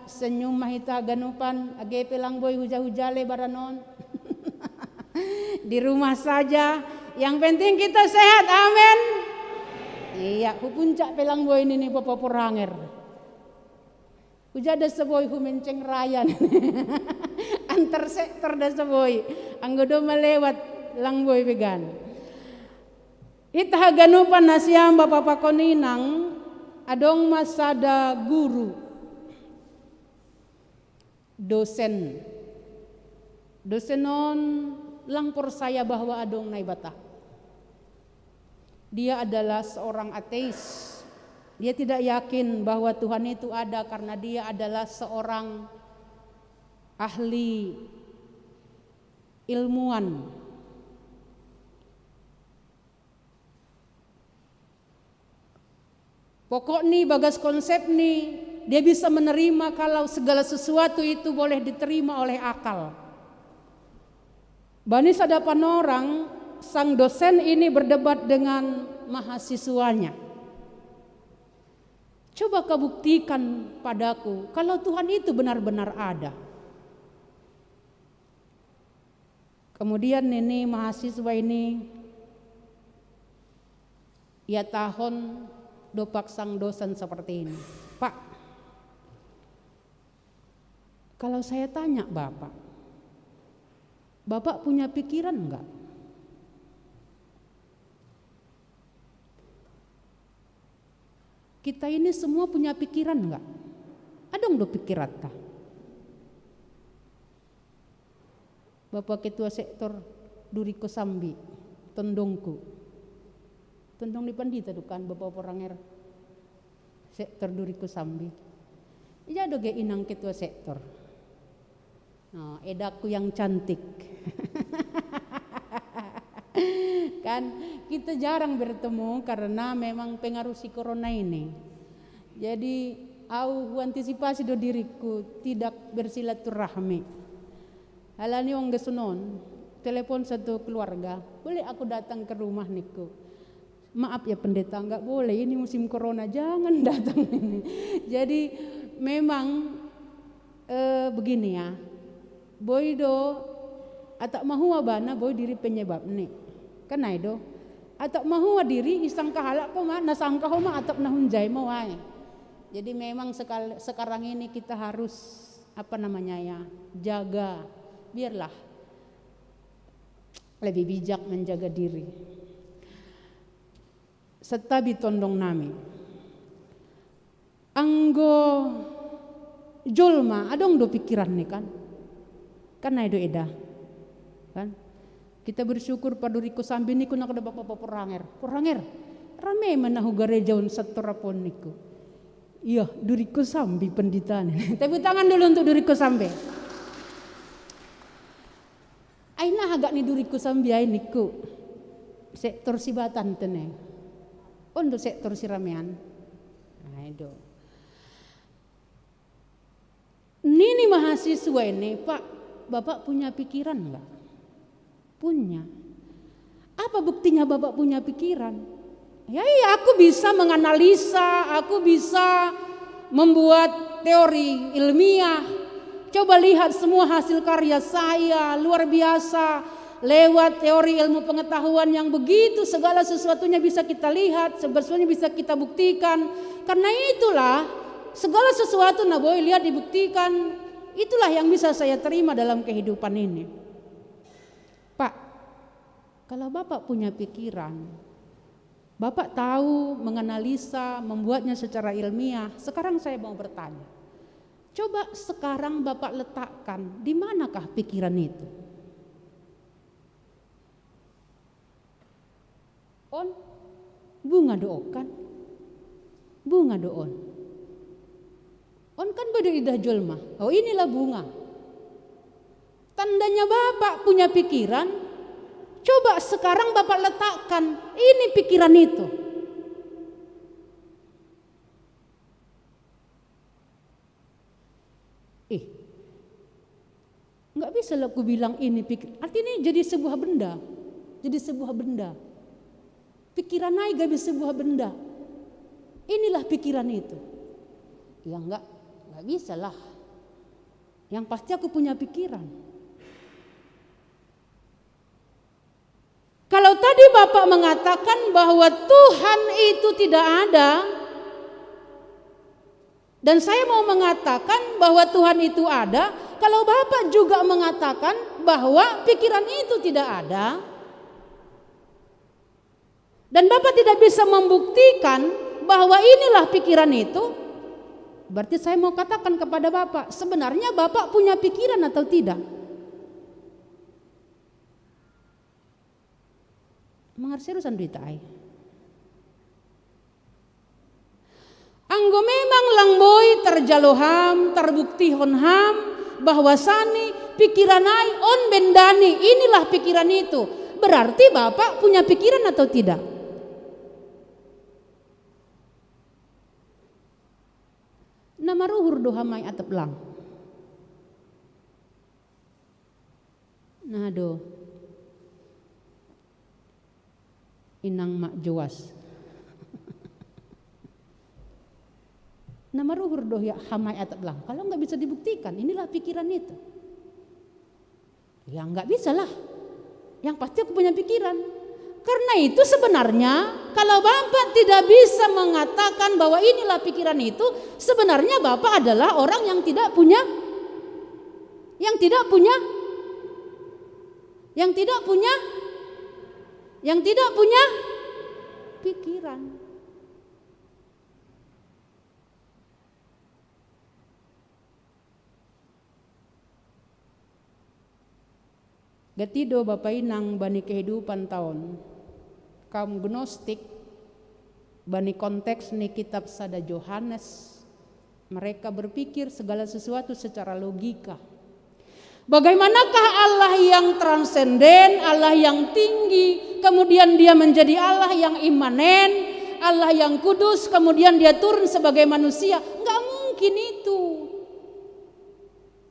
senyum mahita ganupan agepe langboy huja-hujale baranon. Di rumah saja, yang penting kita sehat, amin. Iya, puncak pelang boy ini papa poranger. Ujada seboy humenceng rayan. Antar sektor da seboy. Anggodo melewat langboy vegan. Ita haganupan nasiam Bapak Pakoninang adong masada guru. Dosenon lang persaya bahwa adong naibata. Dia adalah seorang ateis. Dia tidak yakin bahwa Tuhan itu ada karena dia adalah seorang ahli ilmuwan. Pokok nih bagas konsep nih dia bisa menerima kalau segala sesuatu itu boleh diterima oleh akal. Banis hadapan orang, sang dosen ini berdebat dengan mahasiswanya. Coba kau buktikan padaku kalau Tuhan itu benar-benar ada. Kemudian ini mahasiswa ini ia tahun dopak sang dosen seperti ini. Pak, kalau saya tanya Bapak punya pikiran enggak? Kita ini semua punya pikiran enggak? Adong do pikiran kah? Bapak Ketua Sektor Duriko Sambi, Tondongku. Tondong di Pandita dukan Bapak Poranger. sektor Duriku Sambi. Ija doge inang ketua sektor. Nah, edaku yang cantik. Kan kita jarang bertemu karena memang pengaruh si corona ini. Jadi aku antisipasi do diriku tidak bersilaturahmi. Halani wong gesunon, telepon satu keluarga, boleh aku datang ke rumah niku. Maaf ya pendeta, enggak boleh, ini musim corona, jangan datang ini. Jadi memang begini ya, boy do atak mahu abana boy diri penyebab nih, kan do atak mahu diri isang kahalak ko mah nasangka ho mah atak nahunjay mo ay. Jadi memang sekarang ini kita harus jaga, biarlah lebih bijak menjaga diri. Serta bitondong nami. Anggo jolma adong do pikiran nih kan. Kan do eda. Kan? Kita bersyukur pada Duriku Sambi niku nak ada bapak poranger. Rame menahu garejaun setorapon niku. Iya, Duriku Sambi penditaan. Tepuk tangan dulu untuk Duriku Sambi. Aina agak ni Duriku Sambi ai niku. Sektor Sibatan teneng. Untuk sektor Siramean. Nah, itu. Nini mahasiswa ini, Pak, Bapak punya pikiran enggak? Punya. Apa buktinya Bapak punya pikiran? Ya, aku bisa menganalisa, aku bisa membuat teori ilmiah. Coba lihat semua hasil karya saya, luar biasa. Lewat teori ilmu pengetahuan yang begitu, segala sesuatunya bisa kita lihat, sebenarnya bisa kita buktikan. Karena itulah segala sesuatu nah boleh lihat dibuktikan. Itulah yang bisa saya terima dalam kehidupan ini. Pak, kalau Bapak punya pikiran, Bapak tahu menganalisa, membuatnya secara ilmiah. Sekarang saya mau bertanya. Coba sekarang Bapak letakkan di manakah pikiran itu? On bunga dookan, bunga doon. On kan beda idah jolma. Oh inilah bunga. Tandanya Bapak punya pikiran. Coba sekarang Bapak letakkan ini pikiran itu. Nggak bisa lah aku bilang ini pikir. Artinya jadi sebuah benda. Jadi sebuah benda. Pikiran naik gak bisa sebuah benda. Inilah pikiran itu. Ya enggak bisa lah. Yang pasti aku punya pikiran. Kalau tadi Bapak mengatakan bahwa Tuhan itu tidak ada, dan saya mau mengatakan bahwa Tuhan itu ada, kalau Bapak juga mengatakan bahwa pikiran itu tidak ada, dan Bapak tidak bisa membuktikan bahwa inilah pikiran itu, berarti saya mau katakan kepada Bapak, sebenarnya Bapak punya pikiran atau tidak? Mengarserusan duit ai. Anggo memang langboy terjaloham, terbukti honham bahwasani pikiran ai on bendani, inilah pikiran itu. Berarti Bapak punya pikiran atau tidak? Nama ruhur dohamai atap lang. Nah do. Inang mak juas. Nama ruhur doh ya hamai atap lang. Kalau nggak bisa dibuktikan, inilah pikiran itu. Ya nggak bisa lah. Yang pasti aku punya pikiran. Karena itu sebenarnya kalau Bapak tidak bisa mengatakan bahwa inilah pikiran itu, sebenarnya Bapak adalah orang yang tidak punya pikiran. Gatido Bapak inang bani kehidupan tahun kaum gnostik Bani konteks ni kitab Sada Yohanes, mereka berpikir segala sesuatu secara logika. Bagaimanakah Allah yang transenden, Allah yang tinggi, kemudian dia menjadi Allah yang imanen, Allah yang kudus, kemudian dia turun sebagai manusia? Enggak mungkin itu.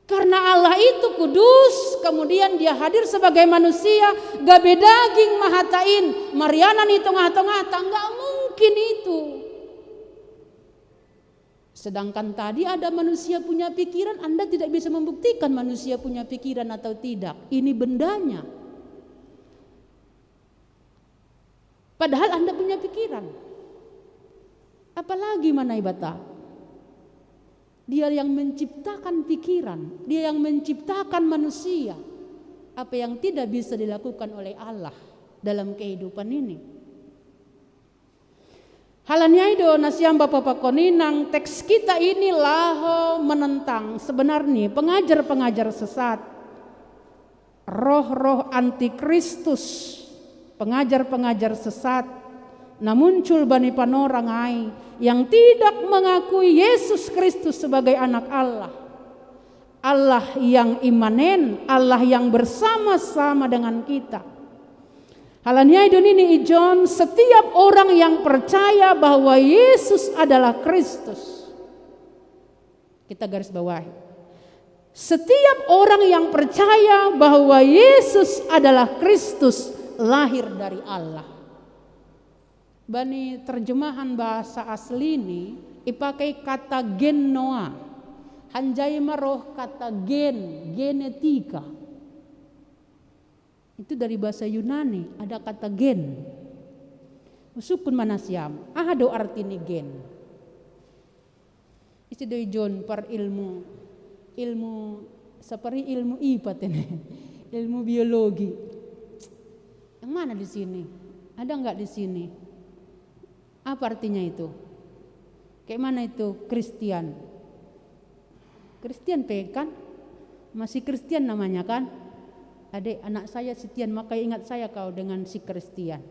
Karena Allah itu kudus, kemudian dia hadir sebagai manusia, gabe daging mahatain, Mariana ni tengah-tengah, enggak mungkin itu. Sedangkan tadi ada manusia punya pikiran, Anda tidak bisa membuktikan manusia punya pikiran atau tidak. Ini bendanya. Padahal Anda punya pikiran. Apalagi Manai Bata? Dia yang menciptakan pikiran, dia yang menciptakan manusia. Apa yang tidak bisa dilakukan oleh Allah dalam kehidupan ini? Halanyaido nasiam Bapak Koninang, teks kita ini laho menentang sebenarnya pengajar-pengajar sesat, roh-roh antikristus, pengajar-pengajar sesat, nah muncul bani panorangai yang tidak mengakui Yesus Kristus sebagai anak Allah, Allah yang imanen, Allah yang bersama-sama dengan kita. Halanya ini ijon, setiap orang yang percaya bahwa Yesus adalah Kristus. Kita garis bawahi. Setiap orang yang percaya bahwa Yesus adalah Kristus lahir dari Allah. Bani terjemahan bahasa asli ini dipakai kata genoa. Hanjai maroh kata genetika. Itu dari bahasa Yunani, ada kata gen. Sukun manasiam, do artinya gen. Itu dari John par ilmu seperti ilmu IPA ilmu biologi. Yang mana di sini? Ada enggak di sini? Apa artinya itu? Kayak mana itu Kristen? Kristen kan? Masih Kristen namanya kan? Adik anak saya Sitian, maka ingat saya kau dengan si Kristen.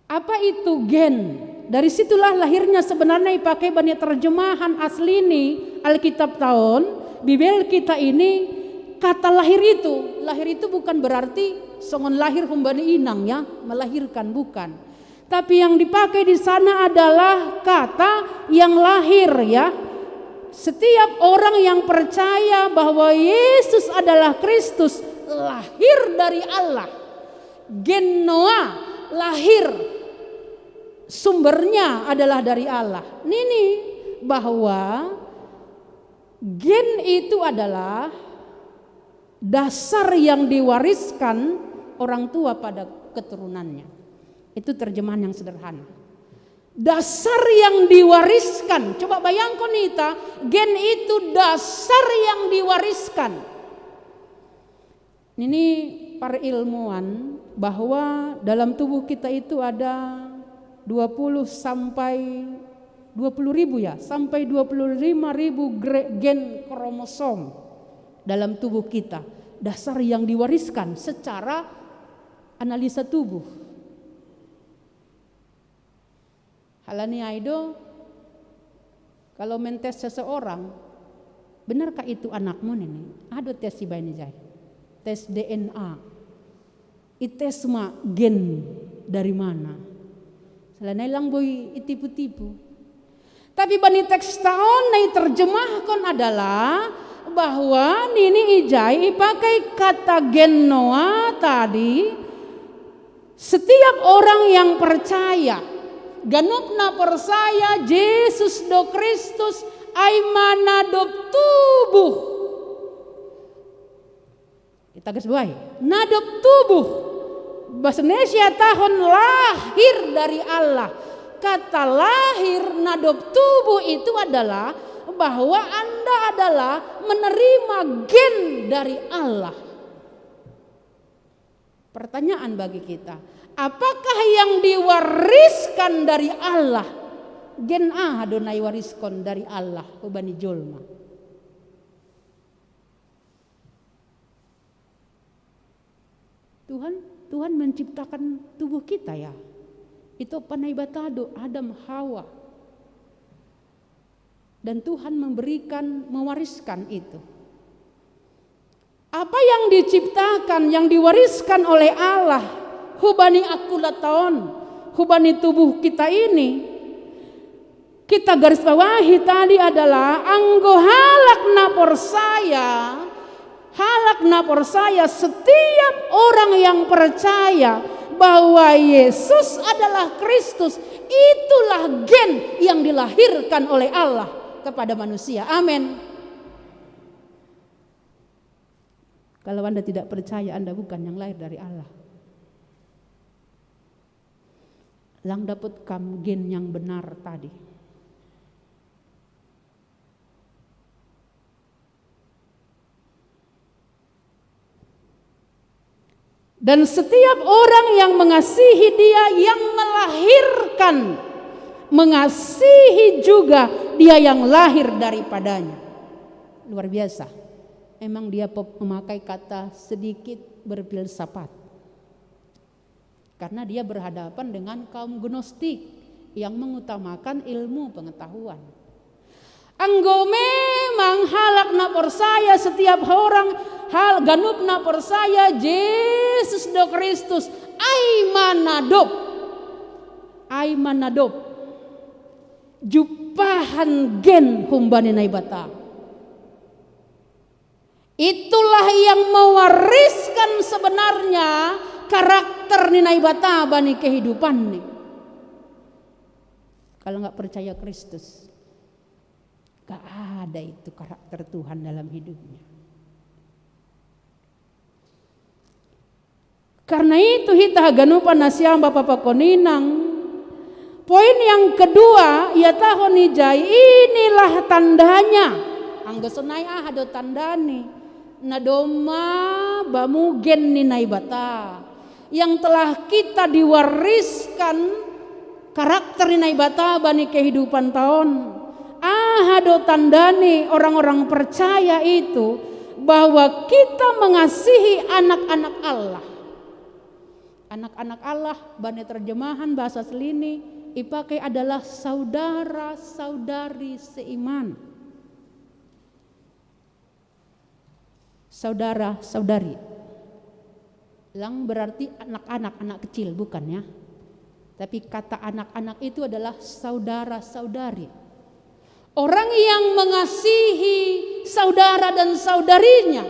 Apa itu gen? Dari situlah lahirnya sebenarnya dipakai banyak terjemahan asli ini Alkitab tahun Bibel kita ini kata lahir itu bukan berarti songon lahir humbani inang ya, melahirkan bukan. Tapi yang dipakai di sana adalah kata yang lahir ya. Setiap orang yang percaya bahwa Yesus adalah Kristus lahir dari Allah. Genoa lahir, sumbernya adalah dari Allah. Ini bahwa gen itu adalah dasar yang diwariskan orang tua pada keturunannya. Itu terjemahan yang sederhana. Dasar yang diwariskan. Coba bayangkan Nita, gen itu dasar yang diwariskan. Ini para ilmuwan bahwa dalam tubuh kita itu ada 20 sampai 20 ribu ya, sampai 25 ribu gen kromosom dalam tubuh kita. Dasar yang diwariskan secara analisa tubuh. Halani aido, kalau mentes seseorang, benarkah itu anakmu ini? Ada tes si bayi jai, tes DNA, ites ma gen dari mana? Selain lang boy itipu-tipu. Tapi bani teks tahun nai terjemahkan adalah bahwa nini ijai pakai kata genoa tadi. Setiap orang yang percaya ganupna persaya Yesus do Kristus aimana dop tubuh. Kita garis bawahi. Nadop tubuh. Bahasa Indonesia tahun lahir dari Allah. Kata lahir nadop tubuh itu adalah bahwa Anda adalah menerima gen dari Allah. Pertanyaan bagi kita, apakah yang diwariskan dari Allah? Gen Adonai wariskan dari Allah ubani jolma. Tuhan menciptakan tubuh kita ya. Itu panai batado Adam Hawa. Dan Tuhan mewariskan itu. Apa yang diciptakan, yang diwariskan oleh Allah, hubani akulaton, hubani tubuh kita ini, kita garis bawahi tadi adalah anggo halak napor saya setiap orang yang percaya bahwa Yesus adalah Kristus, itulah gen yang dilahirkan oleh Allah kepada manusia. Amin. Kalau Anda tidak percaya, Anda bukan yang lahir dari Allah. Lang dapat kam gen yang benar tadi. Dan setiap orang yang mengasihi Dia yang melahirkan, mengasihi juga Dia yang lahir daripadanya. Luar biasa. Emang dia memakai kata sedikit berfilsafat. Karena dia berhadapan dengan kaum Gnostik yang mengutamakan ilmu pengetahuan. Anggo memang halak napor saya setiap orang, hal ganup napor saya Yesus do Kristus aimanadop jupahan gen humbani naibata. Itulah yang mewariskan sebenarnya karakter ni naibata bani kehidupan nih. Kalau nggak percaya Kristus, nggak ada itu karakter Tuhan dalam hidupnya. Karena itu kita ganupan nasiam Bapak Pakoninang. Poin yang kedua, ya tahun nijai inilah tandanya. Anggo sunai ada tandani. Nadoma bamu gen ni naibata yang telah kita diwariskan karakter ni naibata bani kehidupan tahun. Ahado tandani orang-orang percaya itu bahwa kita mengasihi anak-anak Allah. Anak-anak Allah bani terjemahan bahasa selini ipakai adalah saudara-saudari seiman. Saudara-saudari. Lang berarti anak-anak, anak kecil bukan ya. Tapi kata anak-anak itu adalah saudara-saudari. Orang yang mengasihi saudara dan saudarinya.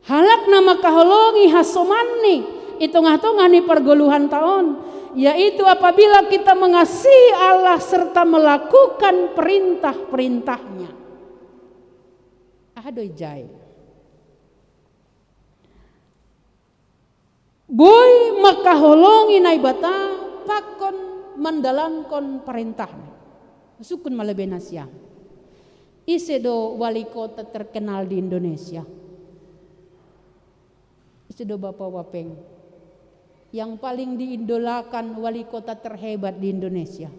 Halak nama kaholongi hasomani hitung-hitungan di pergoluhan tahun. Yaitu apabila kita mengasihi Allah serta melakukan perintah-perintahnya. Adoy jai. Boy makaholongi naibata pakon mendalamkan perintahnya. Sukun malebenasya. Isedo wali kota terkenal di Indonesia. Isedo Bapak Wapeng. Yang paling diidolakan wali kota terhebat di Indonesia.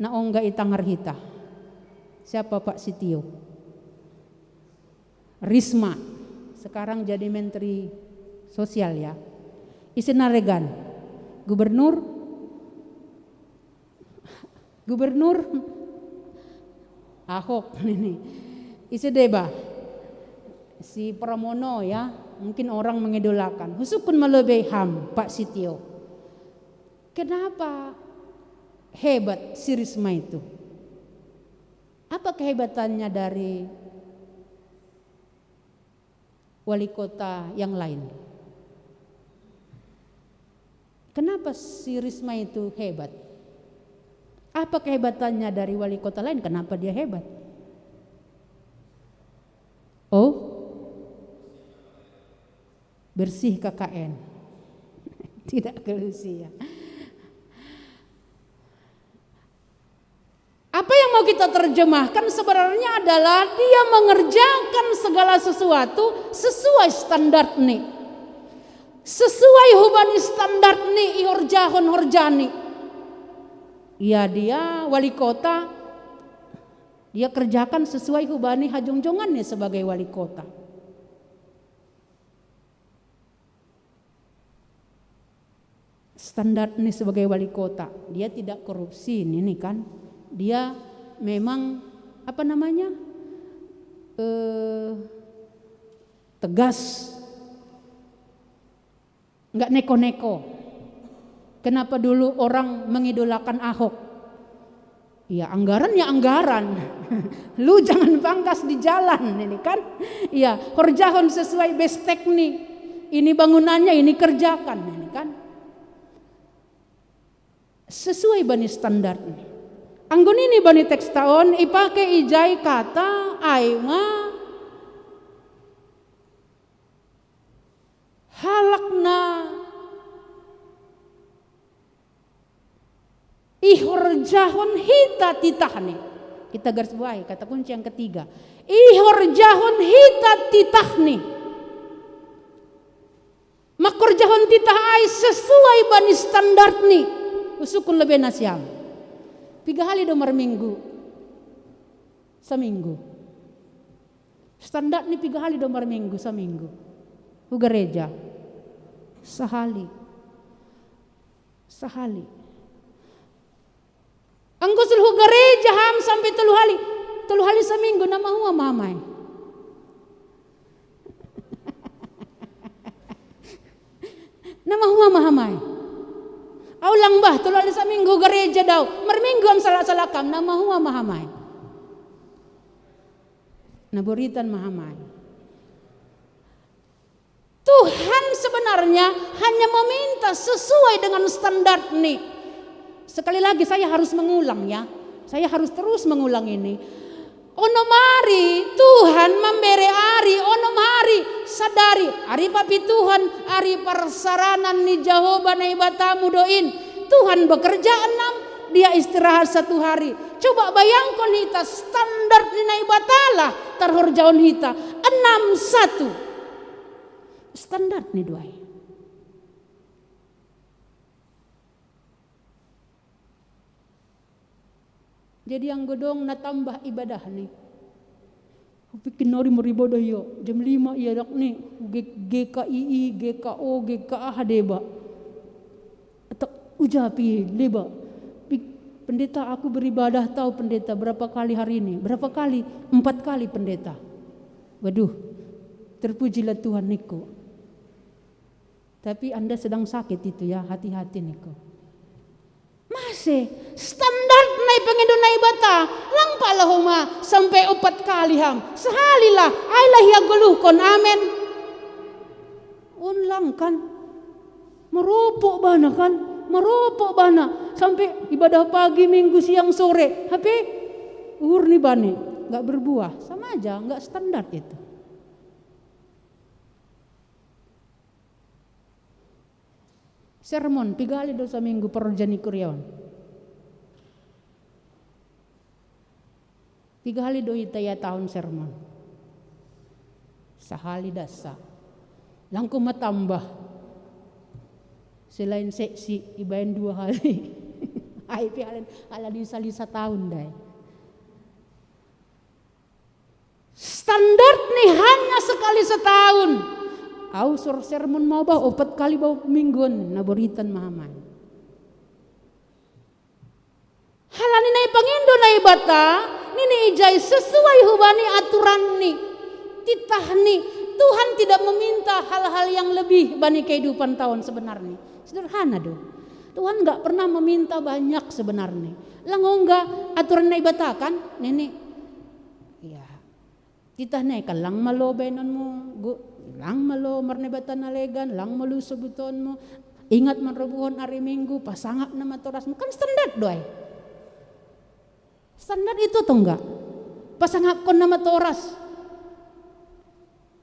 Naongga Itangarhita. Siapa Pak Sitio? Risma. Sekarang jadi Menteri Sosial ya. Isinaregan. Gubernur Ahok ini. Isideba. Si Pramono ya. Mungkin orang mengidolakan. Husukun melebih ham Pak Sitio. Kenapa hebat si Risma itu? Apa kehebatannya dari wali kota yang lain? Kenapa si Risma itu hebat? Apa kehebatannya dari wali kota lain? Kenapa dia hebat? Oh, bersih KKN. Tidak kelusia. Apa yang mau kita terjemahkan sebenarnya adalah dia mengerjakan segala sesuatu sesuai standar nih. Sesuai hubani standar nih ihorjahon horjani. Ya dia wali kota, dia kerjakan sesuai hubani hajongjongannya sebagai wali kota. standar ini sebagai wali kota. Dia tidak korupsi ini kan. Dia memang tegas, nggak neko-neko. Kenapa dulu orang mengidolakan Ahok? Ya anggaran ya anggaran. Lu jangan pangkas di jalan ini kan. Ya kerjakan sesuai best teknik. Ini bangunannya ini kerjakan ini kan. Sesuai bani standar ini. Anggun ini bani teks tahun ipake ijai kata aima halakna ihorjahon hita titahni. Kita garis bawahi kata kunci yang ketiga. Ihorjahon hita titahni. Makorjahon titah ai sesuai bani standar nih. Usukun lebih nasyam. 3 kali domar minggu. Seminggu. Standar nih 3 kali domar minggu seminggu. Ku gereja. Sehali. Anggo sulhu gereja ham sampai 3 kali. 3 kali seminggu nama huwa mamai. Nama huwa mahamai. Aulang bah 3 kali seminggu gereja daw. Merminggu am salah-salakam nama huwa mahamai. Naburitan mahamai. Tuhan sebenarnya hanya meminta sesuai dengan standar nih. Sekali lagi saya harus mengulang ya. Saya harus terus mengulang ini. Onomari Tuhan memberi ari onomari sadari ari papi Tuhan ari persaranan ni jawaban ibatamu doin Tuhan bekerja 6 dia istirahat 1 hari. Coba bayangkan hita standar ni ibatalah tarhorjaon hita 6-1 standar ni doai. Jadi yang godong natambah ibadah nih. Bikin nori meribadah yo. Jam 5 iya dak nih. GKII, GKO, GKA hadeba. Atau ujapi leba. Pendeta aku beribadah tahu pendeta berapa kali hari ini? Berapa kali? 4 kali pendeta. Waduh. Terpujilah Tuhan Niko. Tapi Anda sedang sakit itu ya, hati-hati Niko. Masih standar nai pengedon nai bata langpa lah homa sampai 4 kali ham sehalilah ailah ya geluhkon amen unlang kan meropok bana sampai ibadah pagi minggu siang sore tapi urni bane nggak berbuah sama aja nggak standar itu. Sermon 3 kali dosa minggu perjani kuryawan. 3 kali doi taya tahun sermon. Sehali dasa. Langko matambah. Selain seksi ibayan 2 kali. Ai pialen ala lisa tahun dai. Standar nih hanya sekali setahun. Au sur sermon mau bah 4 kali bau mingguan naboritan mahamai. Halani nai pangindo nai bata nini ijai sesuai hubani aturan ni titah ni. Tuhan tidak meminta hal-hal yang lebih bani kehidupan tahun sebenarnya. Sederhana dong. Tuhan enggak pernah meminta banyak sebenarnya. Lango enggak aturan nai bata kan nini. Ya. Titah nai kan lang malo benonmu lang malo marnebatan alegan, lang malu sebutonmu, ingat manrebuhon hari minggu, pasangap nama torasmu, kan standar doai. Standar itu tuh enggak? Pasangapkon nama toras.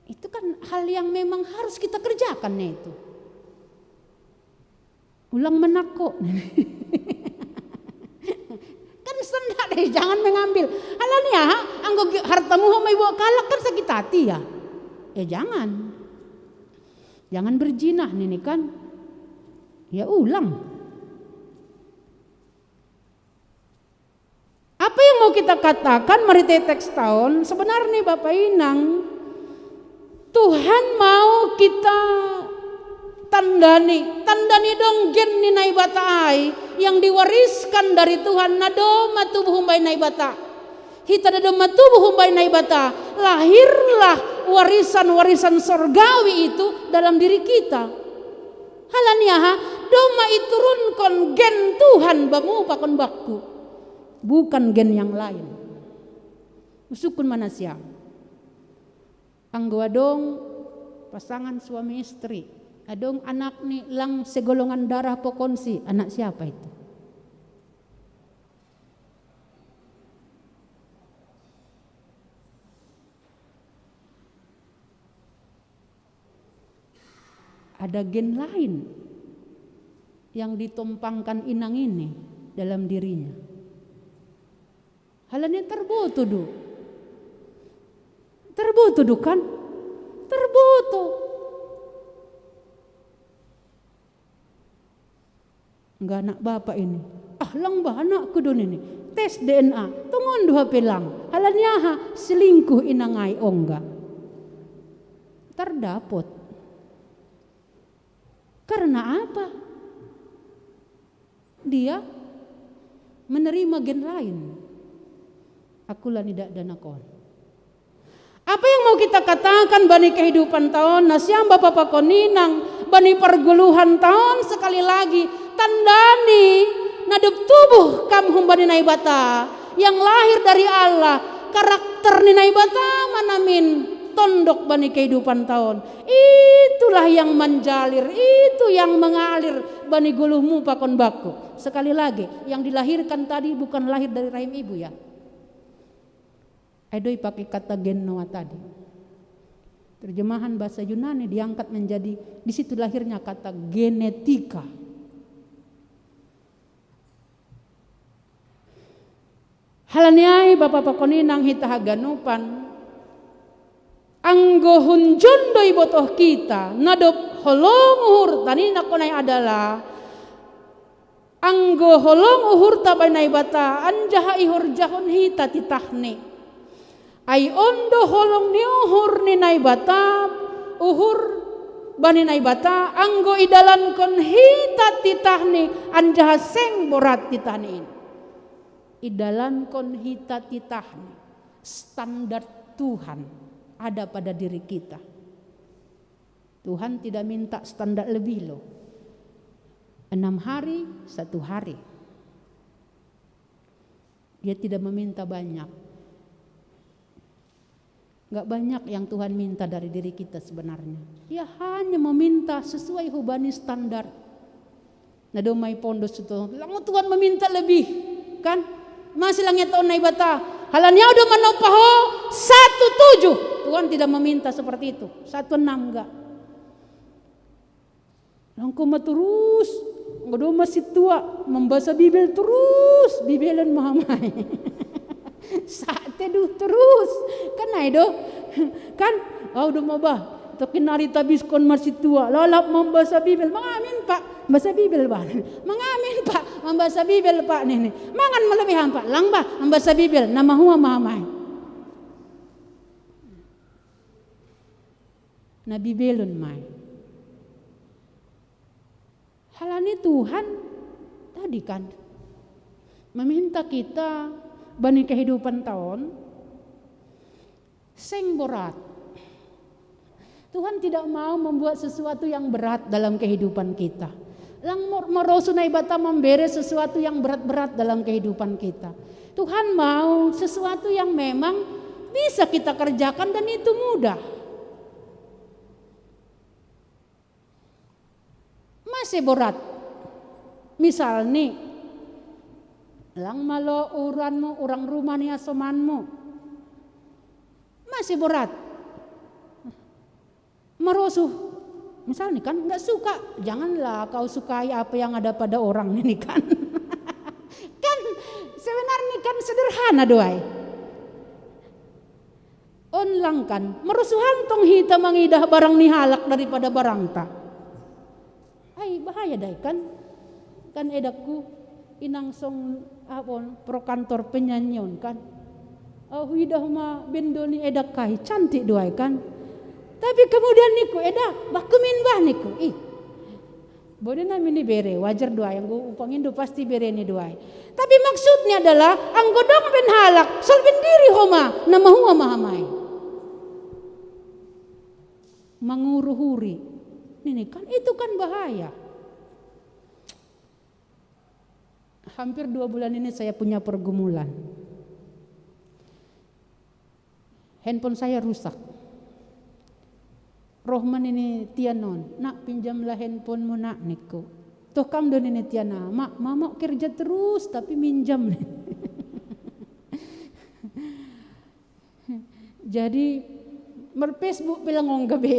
Itu kan hal yang memang harus kita kerjakan nih itu. Ulang menako. Kan standar deh, jangan mengambil. Alania, anggo hartamu homai bawa kalak kan sakit hati ya. Jangan berjinah nih kan. Ya ulang. Apa yang mau kita katakan mari teks tahun sebenarnya Bapak Inang Tuhan mau kita tandani dong gen ni naibata ai yang diwariskan dari Tuhan nadoma tubuh humbai naibata. Hita nadoma tubuh humbai naibata. Lahirlah warisan-warisan sorgawi itu dalam diri kita. Halaniaha doma iturunkan gen Tuhan bamu pakon bakku. Bukan gen yang lain. Usukun manasya. Anggo adong pasangan suami istri. Adong anak ni lang segolongan darah pokonsi. Anak siapa itu? Ada gen lain yang ditumpangkan inang ini dalam dirinya. Halanya terbutuh kan? Terbutuh. Enggak anak bapak ini. Lang bah anakku don ini. Tes DNA. Tungon dua pelang. Halanya selingkuh inangai ongga. Terdapat. Karena apa? Dia menerima gen lain. Akulah tidak danakon. Apa yang mau kita katakan bani kehidupan tahun nasyam bapak pakoninang bani perguluhan tahun sekali lagi tandani nadup tubuh kamhum bani naibata yang lahir dari Allah karakter ni naibata manamin tondok bani kehidupan tahun. Itulah yang menjalir, itu yang mengalir bani guluhmu pakon baku. Sekali lagi, yang dilahirkan tadi bukan lahir dari rahim ibu ya. Edoi pakai kata genoa tadi. Terjemahan bahasa Yunani diangkat menjadi di situ lahirnya kata genetika. Halaniai bapak pakoninang hitahaganupan anggo hunjondoi botoh kita nadop holong uhur tani nakonai adalah anggo holong uhur tabanai bata anjaha ihur jahon hita titahne ai ondo holong ni uhur ni naibata uhur bani naibata anggo idalan kon hita titahne anjaha seng borat titahne idalan kon hita titahne standar Tuhan ada pada diri kita. Tuhan tidak minta standar lebih loh. 6 hari, 1 hari. Dia tidak meminta banyak. Gak banyak yang Tuhan minta dari diri kita sebenarnya. Dia hanya meminta sesuai hubani standar. Nadomai pondos itu. Lalu Tuhan meminta lebih. Kan? Masih langit tahun naibata. Halanya udah menopaho 1,7. Tuhan tidak meminta seperti itu. 1,6 enggak. Langkoma terus. Ngodo masih tua. Membaca Bibel terus. Bibelan mahamai. Saat teduh terus. Kan aido. Kan. Udah mau bah. Tokin narita biskon masih tua. Lalap membaca Bibel. Mengamin pak. Membaca Bibel pak. Mengamin pak. Membaca Bibel pak. Nih. Mangan melebihan pak. Lang bah. Membaca Bibel. Nama huwa mahamai. Nabi belun mai. Halani Tuhan tadi kan meminta kita bani kehidupan tahun seng berat. Tuhan tidak mau membuat sesuatu yang berat dalam kehidupan kita. Lang merosunai bata memberi sesuatu yang berat-berat dalam kehidupan kita. Tuhan mau sesuatu yang memang bisa kita kerjakan dan itu mudah. Masih berat. Misal nih, lang malo uranmu, orang rumah nih asomanmu. Masih berat. Merusuh. Misal nih kan nggak suka, janganlah kau sukai apa yang ada pada orang ini kan. Kan sebenarnya kan sederhana doai. Onlang kan, merusuhan tong hita mangidah barang nihalak daripada barang tak. Ay bahaya dai kan edakku inang song apon pro kantor penyanyion kan hidah ma bendoni edak kai cantik doai kan tapi kemudian niku edak bakumin bah niku Boleh namin ni bere, wajar doa yang gue upangin do pasti bere ni doa. Tapi maksudnya adalah anggodong ben halak, sol ben diri homa, nama huma mahamai. Menguruhuri. Ini kan itu kan bahaya. Hampir 2 bulan ini saya punya pergumulan. Handphone saya rusak. Rohman ini tianon, nak pinjamlah handphonemu nak niku. Toh kam don ini tiana, mak mama kerja terus tapi minjam. Jadi Facebook bilang nggabe.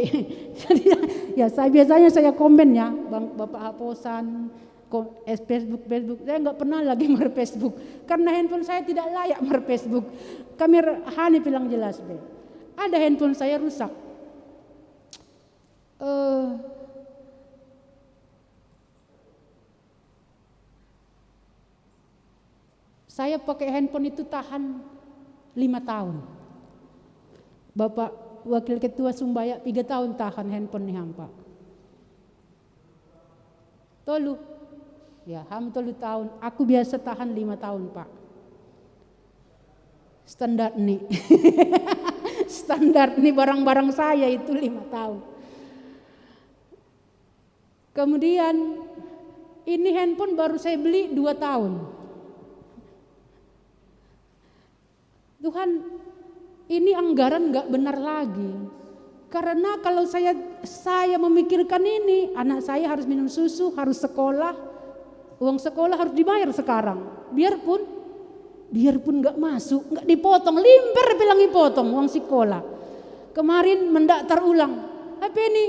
Jadi ya saya biasanya saya komen ya, Bang Bapak hapusan Facebook. Saya nggak pernah lagi Facebook karena handphone saya tidak layak Facebook. Kami Hani bilang jelas be. Ada handphone saya rusak. Saya pakai handphone itu tahan 5 tahun. Bapak Wakil Ketua Sumbaya 3 tahun tahan handphone nih hampa. Tolu. Ya, ham tolu tahun. Aku biasa tahan 5 tahun, Pak. Standar nih. Standar nih barang-barang saya itu 5 tahun. Kemudian ini handphone baru saya beli 2 tahun. Tuhan, ini anggaran gak benar lagi. Karena kalau saya memikirkan ini, anak saya harus minum susu, harus sekolah, uang sekolah harus dibayar sekarang. Biarpun gak masuk, gak dipotong, limper bilang dipotong uang sekolah. Kemarin mendaftar ulang, apa ini?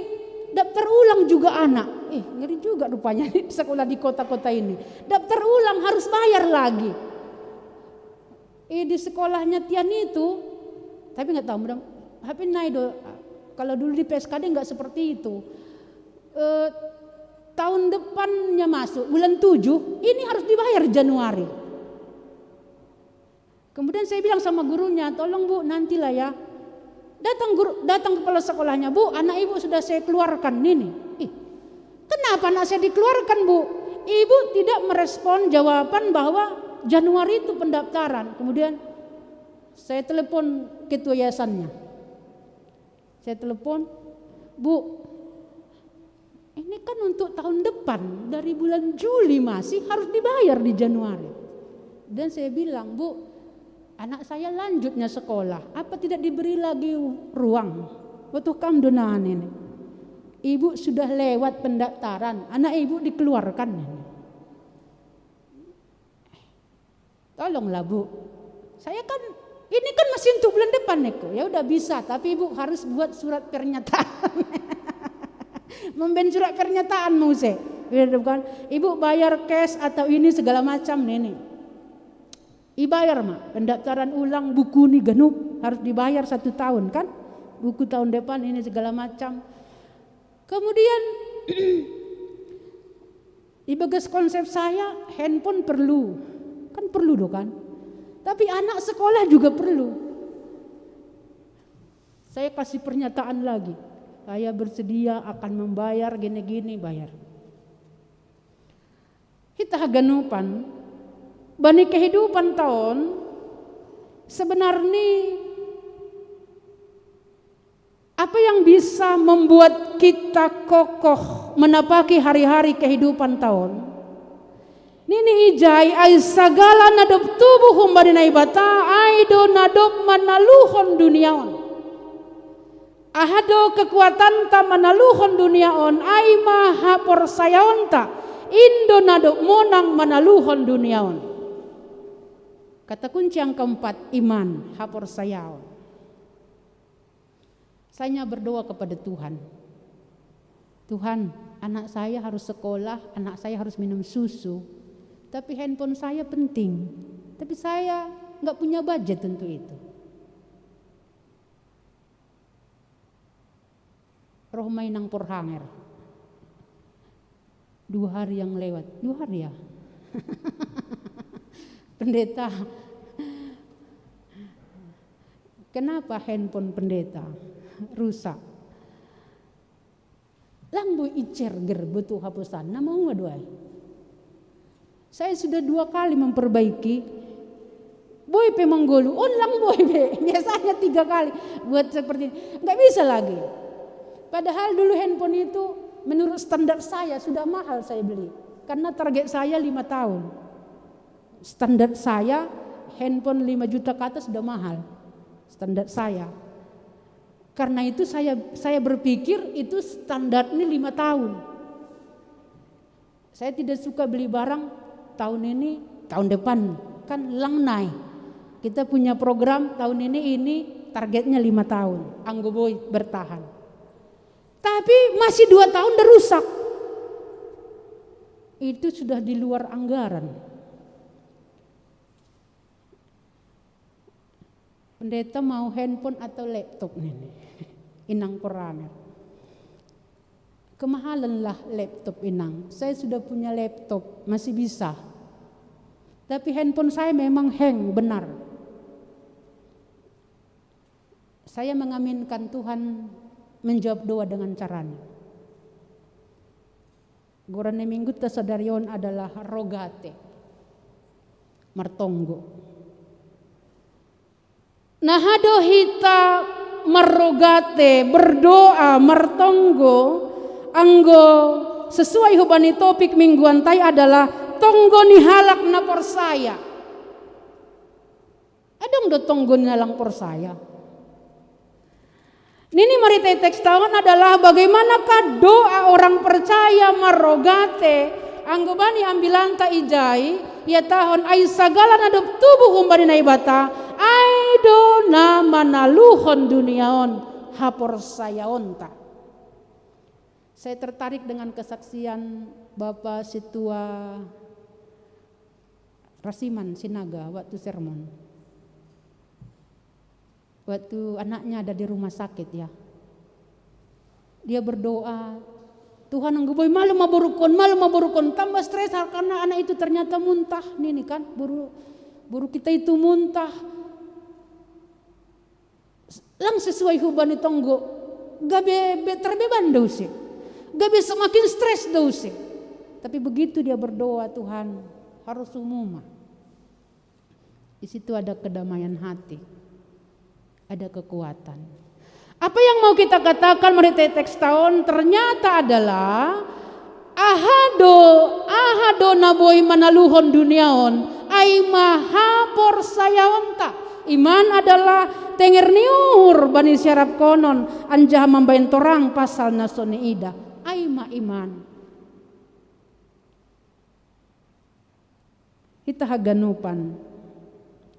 Daftar ulang juga anak. Ngeri juga rupanya sekolah di kota-kota ini. Daftar ulang harus bayar lagi. Di sekolahnya Tian itu, tapi nggak tahu mudah. HP naik kalau dulu di PSKD nggak seperti itu. Tahun depannya masuk bulan 7, ini harus dibayar Januari. Kemudian saya bilang sama gurunya, tolong Bu nantilah ya. Datang kepala sekolahnya, Bu, anak ibu sudah saya keluarkan ini. Kenapa anak saya dikeluarkan, Bu? Ibu tidak merespon jawaban bahwa Januari itu pendaftaran. Kemudian saya telepon ketua yayasannya. Saya telepon, Bu, ini kan untuk tahun depan, dari bulan Juli masih harus dibayar di Januari. Dan saya bilang, Bu, anak saya lanjutnya sekolah, apa tidak diberi lagi ruang? Waktu kam donahan ini. Ibu sudah lewat pendaftaran, anak ibu dikeluarkan. Tolonglah Bu, saya kan ini kan masih untuk bulan depan Neko. Ya udah bisa, tapi Ibu harus buat surat pernyataan. Memben surat pernyataan mau saya. Ibu bayar cash atau ini segala macam nih. Ibayar mak, pendaftaran ulang buku nih genuk harus dibayar 1 tahun kan? Buku tahun depan ini segala macam. Kemudian di bagas konsep saya handphone perlu, kan perlu dong kan? Tapi anak sekolah juga perlu. Saya kasih pernyataan lagi, saya bersedia akan membayar gini-gini bayar. Kita ganupan, bani kehidupan tahun sebenarnya apa yang bisa membuat kita kokoh menapaki hari-hari kehidupan tahun? Nini ijai ai sagala nadop tubuh humbari naibata aido nadop manaluhon duniaon. Ahado kekuatan ta manaluhon duniaon ai maha porsayaon ta indo nadop monang manaluhon duniaon. Kata kunci yang keempat, iman haporsayaon. Saya berdoa kepada Tuhan. Tuhan, anak saya harus sekolah, anak saya harus minum susu. Tapi handphone saya penting. Tapi saya nggak punya budget untuk itu. Roh mainang porhanger. 2 hari yang lewat. 2 hari ya? Pendeta. Kenapa handphone pendeta rusak? Lah bu icer ger betul hapusan. Nama mau doai. Saya sudah 2 kali memperbaiki. Boy pe manggolu, ulang boy pe. Biasanya 3 kali buat seperti ini. Nggak bisa lagi. Padahal dulu handphone itu menurut standar saya sudah mahal saya beli. Karena target saya 5 tahun. Standar saya handphone 5 juta ke atas sudah mahal. Standar saya. Karena itu saya berpikir itu standar ini 5 tahun. Saya tidak suka beli barang tahun ini, tahun depan kan lang naik. Kita punya program tahun ini targetnya 5 tahun. Anggoboy bertahan. Tapi masih 2 tahun udah rusak. Itu sudah di luar anggaran. Pendeta mau handphone atau laptop nih? Inang Koraner. Kemahalan lah laptop inang. Saya sudah punya laptop, masih bisa. Tapi handphone saya memang hang benar. Saya mengaminkan Tuhan menjawab doa dengan caranya. Gorane minggu tasadarion adalah rogate. Martonggo. Nahado hita marrogate berdoa martonggo anggo sesuai hubani topik mingguan tay adalah tonggo ni halak na porsaya. Adong do tonggo ni halang porsaya. Nini marita teks tahun adalah bagaimanakah doa orang percaya marrogate anggo bani ambilanta ijai ya tahun ay sagala nadop tubuh humbani na ibata ay do na manaluhon duniaon hapor sayaonta. Saya tertarik dengan kesaksian Bapak Situa Rasiman Sinaga waktu sermon. Waktu anaknya ada di rumah sakit ya. Dia berdoa, Tuhan angguboy malu maborukon, tambah stres karena anak itu ternyata muntah. Nih kan, buru kita itu muntah. Lang sesuai hubani tonggo, gabe terbeban dosi. Gabe semakin stres dosi. Tapi begitu dia berdoa, Tuhan harus umum. Di situ ada kedamaian hati. Ada kekuatan. Apa yang mau kita katakan merita teks tahun ternyata adalah ahado naboy manaluhon duniaon ay mahapor sayaonta. Iman adalah tenger niur bani syarab konon anjah mambain torang pasal nasoni ida ay iman. Kita haganupan.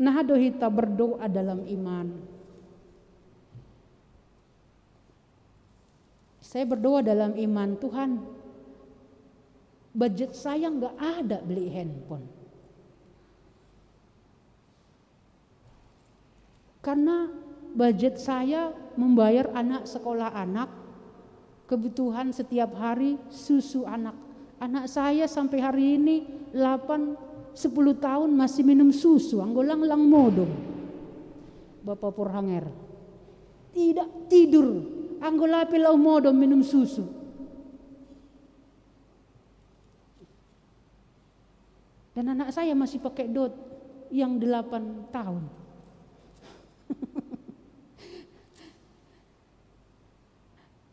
Nahado hita berdoa dalam iman. Saya berdoa dalam iman, Tuhan budget saya nggak ada beli handphone. Karena budget saya membayar anak sekolah anak, kebutuhan setiap hari susu anak. Anak saya sampai hari ini 8-10 tahun masih minum susu, anggolang lang modong. Bapak Purhanger. Tidak tidur. Anggola pilau modo minum susu. Dan anak saya masih pakai dot yang 8 tahun.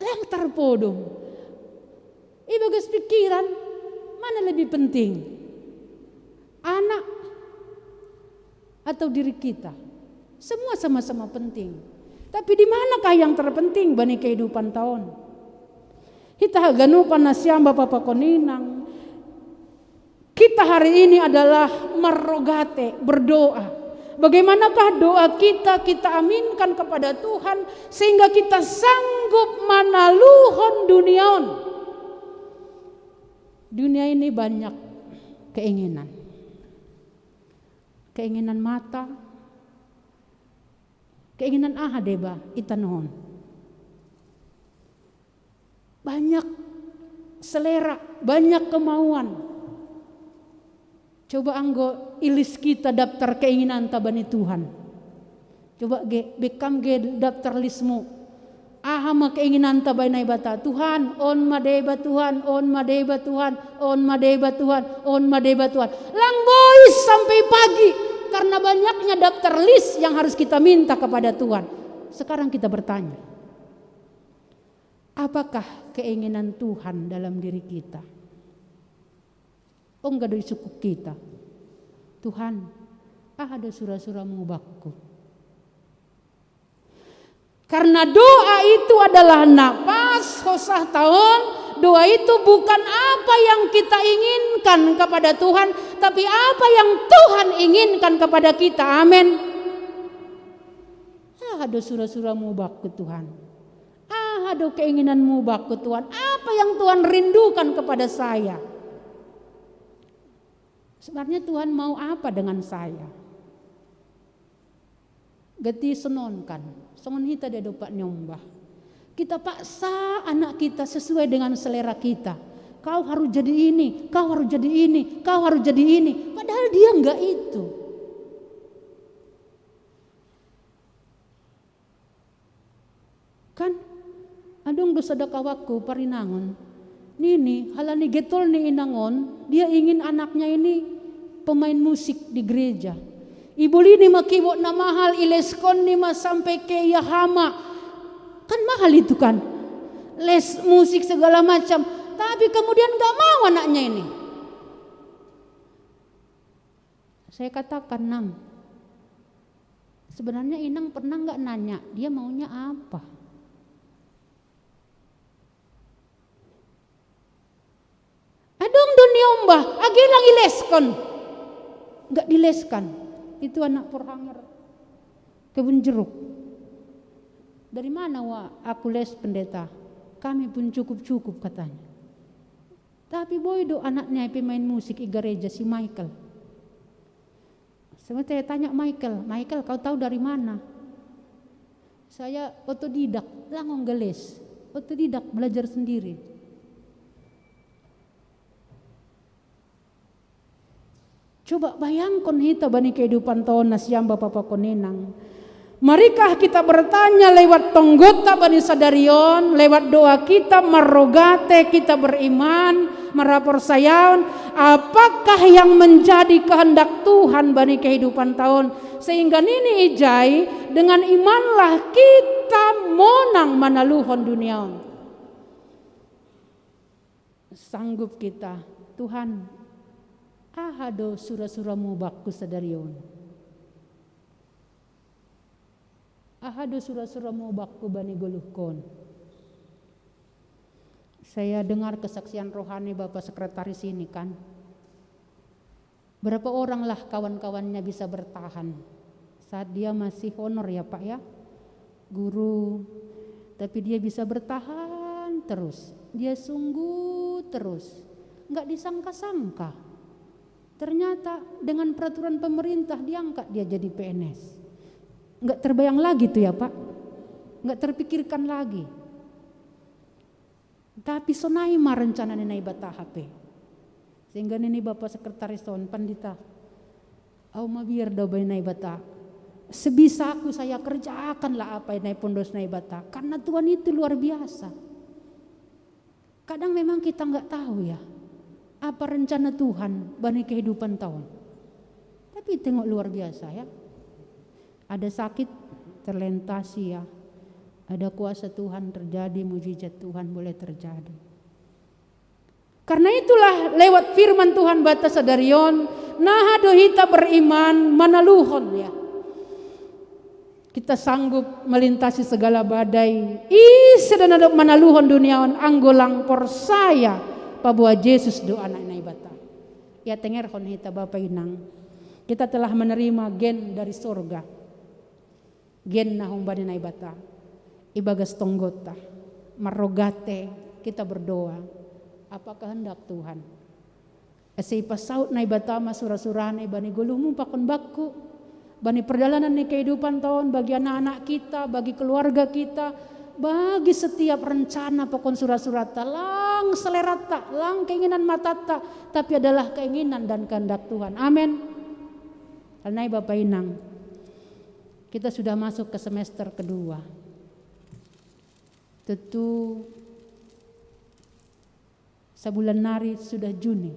Lang terpodong. Bagus pikiran mana lebih penting? Anak atau diri kita? Semua sama-sama penting. Tapi di manakah yang terpenting bani kehidupan tahun? Kita ganupan nasyam Bapak Koninang. Kita hari ini adalah marrogate, berdoa. Bagaimanakah doa kita aminkan kepada Tuhan sehingga kita sanggup manaluhon duniaon. Dunia ini banyak keinginan. Keinginan mata, keinginan deba itanon. Banyak selera, banyak kemauan. Coba anggo ilis kita daftar keinginan tabani Tuhan. Coba bekam daftar listmu. Ahama keinginan tabainai bata Tuhan, on madeba Tuhan, on madeba Tuhan, on madeba Tuhan, on madeba Tuhan. Lang boys sampai pagi karena banyaknya daftar list yang harus kita minta kepada Tuhan. Sekarang kita bertanya, apakah keinginan Tuhan dalam diri kita? Enggak dari suku kita. Tuhan, ada surah-surah mubakku. Karena doa itu adalah nafas hosah tahun. Doa itu bukan apa yang kita inginkan kepada Tuhan, tapi apa yang Tuhan inginkan kepada kita. Amin. Ada surah-surah mubakku Tuhan. Ada keinginan mubakku Tuhan. Apa yang Tuhan rindukan kepada saya? Sebenarnya Tuhan mau apa dengan saya? Geti senonkan, songon hita dia dapat nyombah. Kita paksa anak kita sesuai dengan selera kita. Kau harus jadi ini, kau harus jadi ini, kau harus jadi ini. Padahal dia enggak itu. Kan, adong dosa dakawaku parinangon. Nini, halani getol ni inangon, dia ingin anaknya ini pemain musik di gereja. Ibu lini makibo na mahal ileskon ni sampai ke Yahama. Kan mahal itu kan. Les musik segala macam. Tapi kemudian gak mau anaknya ini. Saya katakan, Nang, sebenarnya Inang pernah gak nanya dia maunya apa? Adong dunia mbah, agilang ileskon. Gak dileskan. Itu anak porhanger kebun jeruk. Dari mana aku les pendeta? Kami pun cukup katanya. Tapi boydo anaknya pemain musik di gereja si Michael. Saya tanya Michael kau tahu dari mana? Saya otodidak, langong geles. Otodidak belajar sendiri. Coba bayangkan hita bani kehidupan tahun nasiam bapak konenang. Marikah kita bertanya lewat tonggota bani sadarion, lewat doa kita marrogate kita beriman, merapor sayaon, apakah yang menjadi kehendak Tuhan bani kehidupan tahun, sehingga nini ijai dengan imanlah kita monang manaluhon duniaon. Sanggup kita, Tuhan, ahado surah-surah mubakku sadarion. Ahado surah-surah mubakku bani goluhkon. Saya dengar kesaksian rohani Bapak Sekretaris ini kan. Berapa orang lah kawan-kawannya bisa bertahan saat dia masih honor ya Pak ya, guru. Tapi dia bisa bertahan terus. Dia sungguh terus. Enggak disangka-sangka. Ternyata dengan peraturan pemerintah diangkat dia jadi PNS. Enggak terbayang lagi tuh ya Pak. Enggak terpikirkan lagi. Tapi sonai ma rencana nenai bata HP. Sehingga nini Bapak Sekretaris Tahun Pandita. Au ma biar da nai bata. Sebisa aku saya kerjakanlah apa yang nai pondos nai bata. Karena Tuhan itu luar biasa. Kadang memang kita enggak tahu ya. Apa rencana Tuhan bagi kehidupan tahun. Tapi tengok luar biasa ya. Ada sakit terlentasi ya. Ada kuasa Tuhan terjadi, mujizat Tuhan boleh terjadi. Karena itulah lewat firman Tuhan bata sadarion, nahado hita beriman manaluhon ya. Kita sanggup melintasi segala badai. Sedana manaluhon duniaon anggolang porsaya. Pabuah Yesus doa anak bata. Ya tenger kon hita Bapak Inang. Kita telah menerima gen dari surga. Gen nahong bani nai bata. Ibagas tonggota. Marrogate kita berdoa. Apa kehendak Tuhan? Esi pasaut nai bata surah-surah nai bani gulumu pakon bakku. Bani perjalanan ni kehidupan tahun bagi anak-anak kita, bagi keluarga kita. Bagi setiap rencana pokon surat-surat lang selerata, lang keinginan matata, tapi adalah keinginan dan kehendak Tuhan. Amin. Karena Bapak Inang, kita sudah masuk ke semester kedua. Tentu sebulan nari sudah Juni.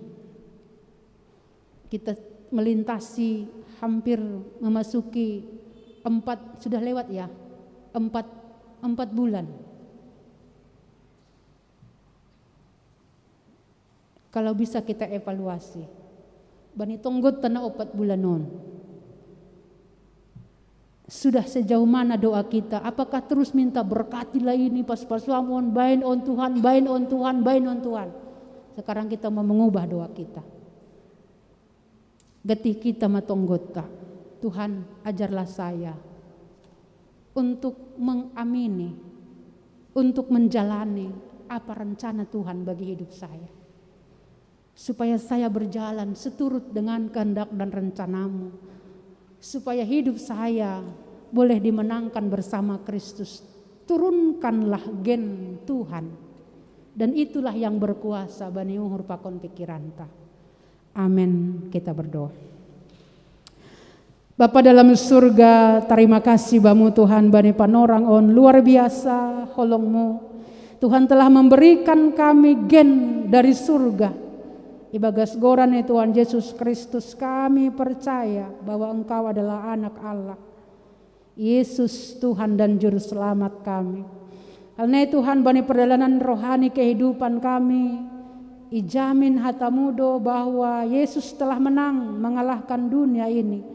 Kita melintasi hampir memasuki 4, sudah lewat ya, 4 bulan. Kalau bisa kita evaluasi, bani tonggot tanah 4 bulan non. Sudah sejauh mana doa kita? Apakah terus minta berkatilah ini pas-pasuamon, bain on Tuhan, bain on Tuhan, bain on Tuhan. Sekarang kita mau mengubah doa kita. Getih kita matonggota. Tuhan, ajarlah saya untuk mengamini, untuk menjalani apa rencana Tuhan bagi hidup saya. Supaya saya berjalan seturut dengan kehendak dan rencanamu. Supaya hidup saya boleh dimenangkan bersama Kristus. Turunkanlah gen Tuhan. Dan itulah yang berkuasa bani uhur pakon pikiranta. Amin. Kita berdoa. Bapa dalam surga, terima kasih bamu Tuhan bani panorang on luar biasa holongmu. Tuhan telah memberikan kami gen dari surga. Ibagas gorane Tuhan Yesus Kristus, kami percaya bahwa Engkau adalah anak Allah. Yesus Tuhan dan Juru Selamat kami. Karena Tuhan bani perjalanan rohani kehidupan kami, ijamin hatamudo bahwa Yesus telah menang mengalahkan dunia ini.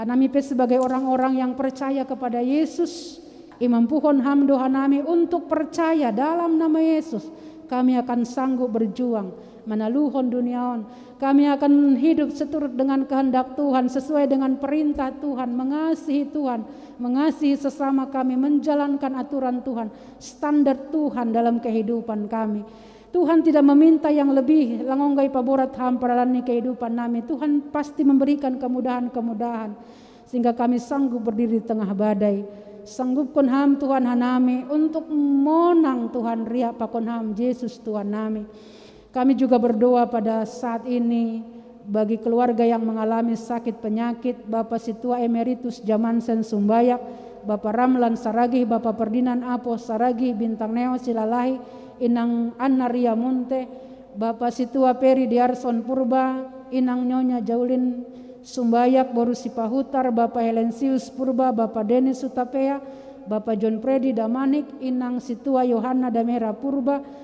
Hanami sebagai orang-orang yang percaya kepada Yesus, imam puhon hamdo hanami untuk percaya dalam nama Yesus. Kami akan sanggup berjuang menaluhon duniaon. Kami akan hidup seturut dengan kehendak Tuhan, sesuai dengan perintah Tuhan, mengasihi Tuhan, mengasihi sesama kami, menjalankan aturan Tuhan, standar Tuhan dalam kehidupan kami. Tuhan tidak meminta yang lebih, langonggai paborat ham peralani kehidupan kami. Tuhan pasti memberikan kemudahan-kemudahan sehingga kami sanggup berdiri di tengah badai. Sanggupkan ham Tuhan hanami untuk monang Tuhan ria pakon ham Yesus Tuhan nami. Kami juga berdoa pada saat ini bagi keluarga yang mengalami sakit penyakit, Bapak Situa Emeritus Jamansen Sumbayak, Bapak Ramlan Saragih, Bapak Perdinan Apo Saragih, Bintang Neo Silalahi, Inang Anna Ria Munte, Bapak Situa Peri Diarson Purba, Inang Nyonya Jaulin Sumbayak, Boru Sipahutar, Bapak Helensius Purba, Bapak Denis Sutapea, Bapak John Predi Damanik, Inang Situa Yohana Damera Purba,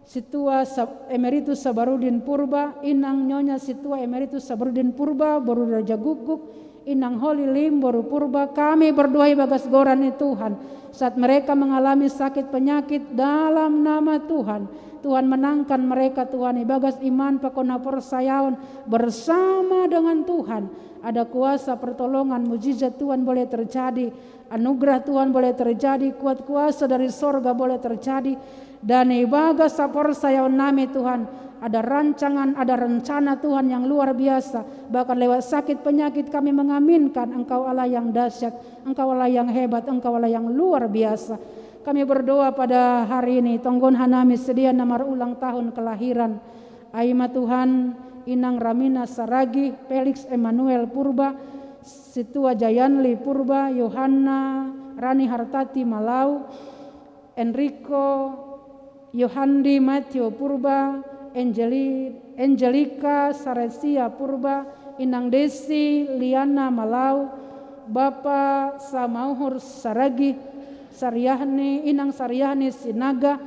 Situa Emeritus Sabarudin Purba, Inang Nyonya Situa Emeritus Sabarudin Purba, Boru Raja Guguk, Inang Holy Lim, Boru Purba. Kami berdoa bagas gorani Tuhan, saat mereka mengalami sakit penyakit dalam nama Tuhan, Tuhan menangkan mereka Tuhan. Bagas iman pakona persayaon bersama dengan Tuhan. Ada kuasa pertolongan mujizat Tuhan boleh terjadi, anugerah Tuhan boleh terjadi, kuat kuasa dari sorga boleh terjadi. Dan ibaga sapor saya nami Tuhan, ada rancangan, ada rencana Tuhan yang luar biasa. Bahkan lewat sakit penyakit kami mengaminkan Engkau Allah yang dahsyat, Engkau Allah yang hebat, Engkau Allah yang luar biasa. Kami berdoa pada hari ini, tonggon hanami sedia namar ulang tahun kelahiran Aima Tuhan, Inang Ramina Saragi, Felix Emmanuel Purba, Situa Jayanli Purba, Yohana Rani Hartati Malau, Enrico Yohandi Matthew Purba, Angelica Saresia Purba, Inang Desi Liana Malau, Bapak Samauhur Saragi, Saryahni, Inang Saryahni Sinaga,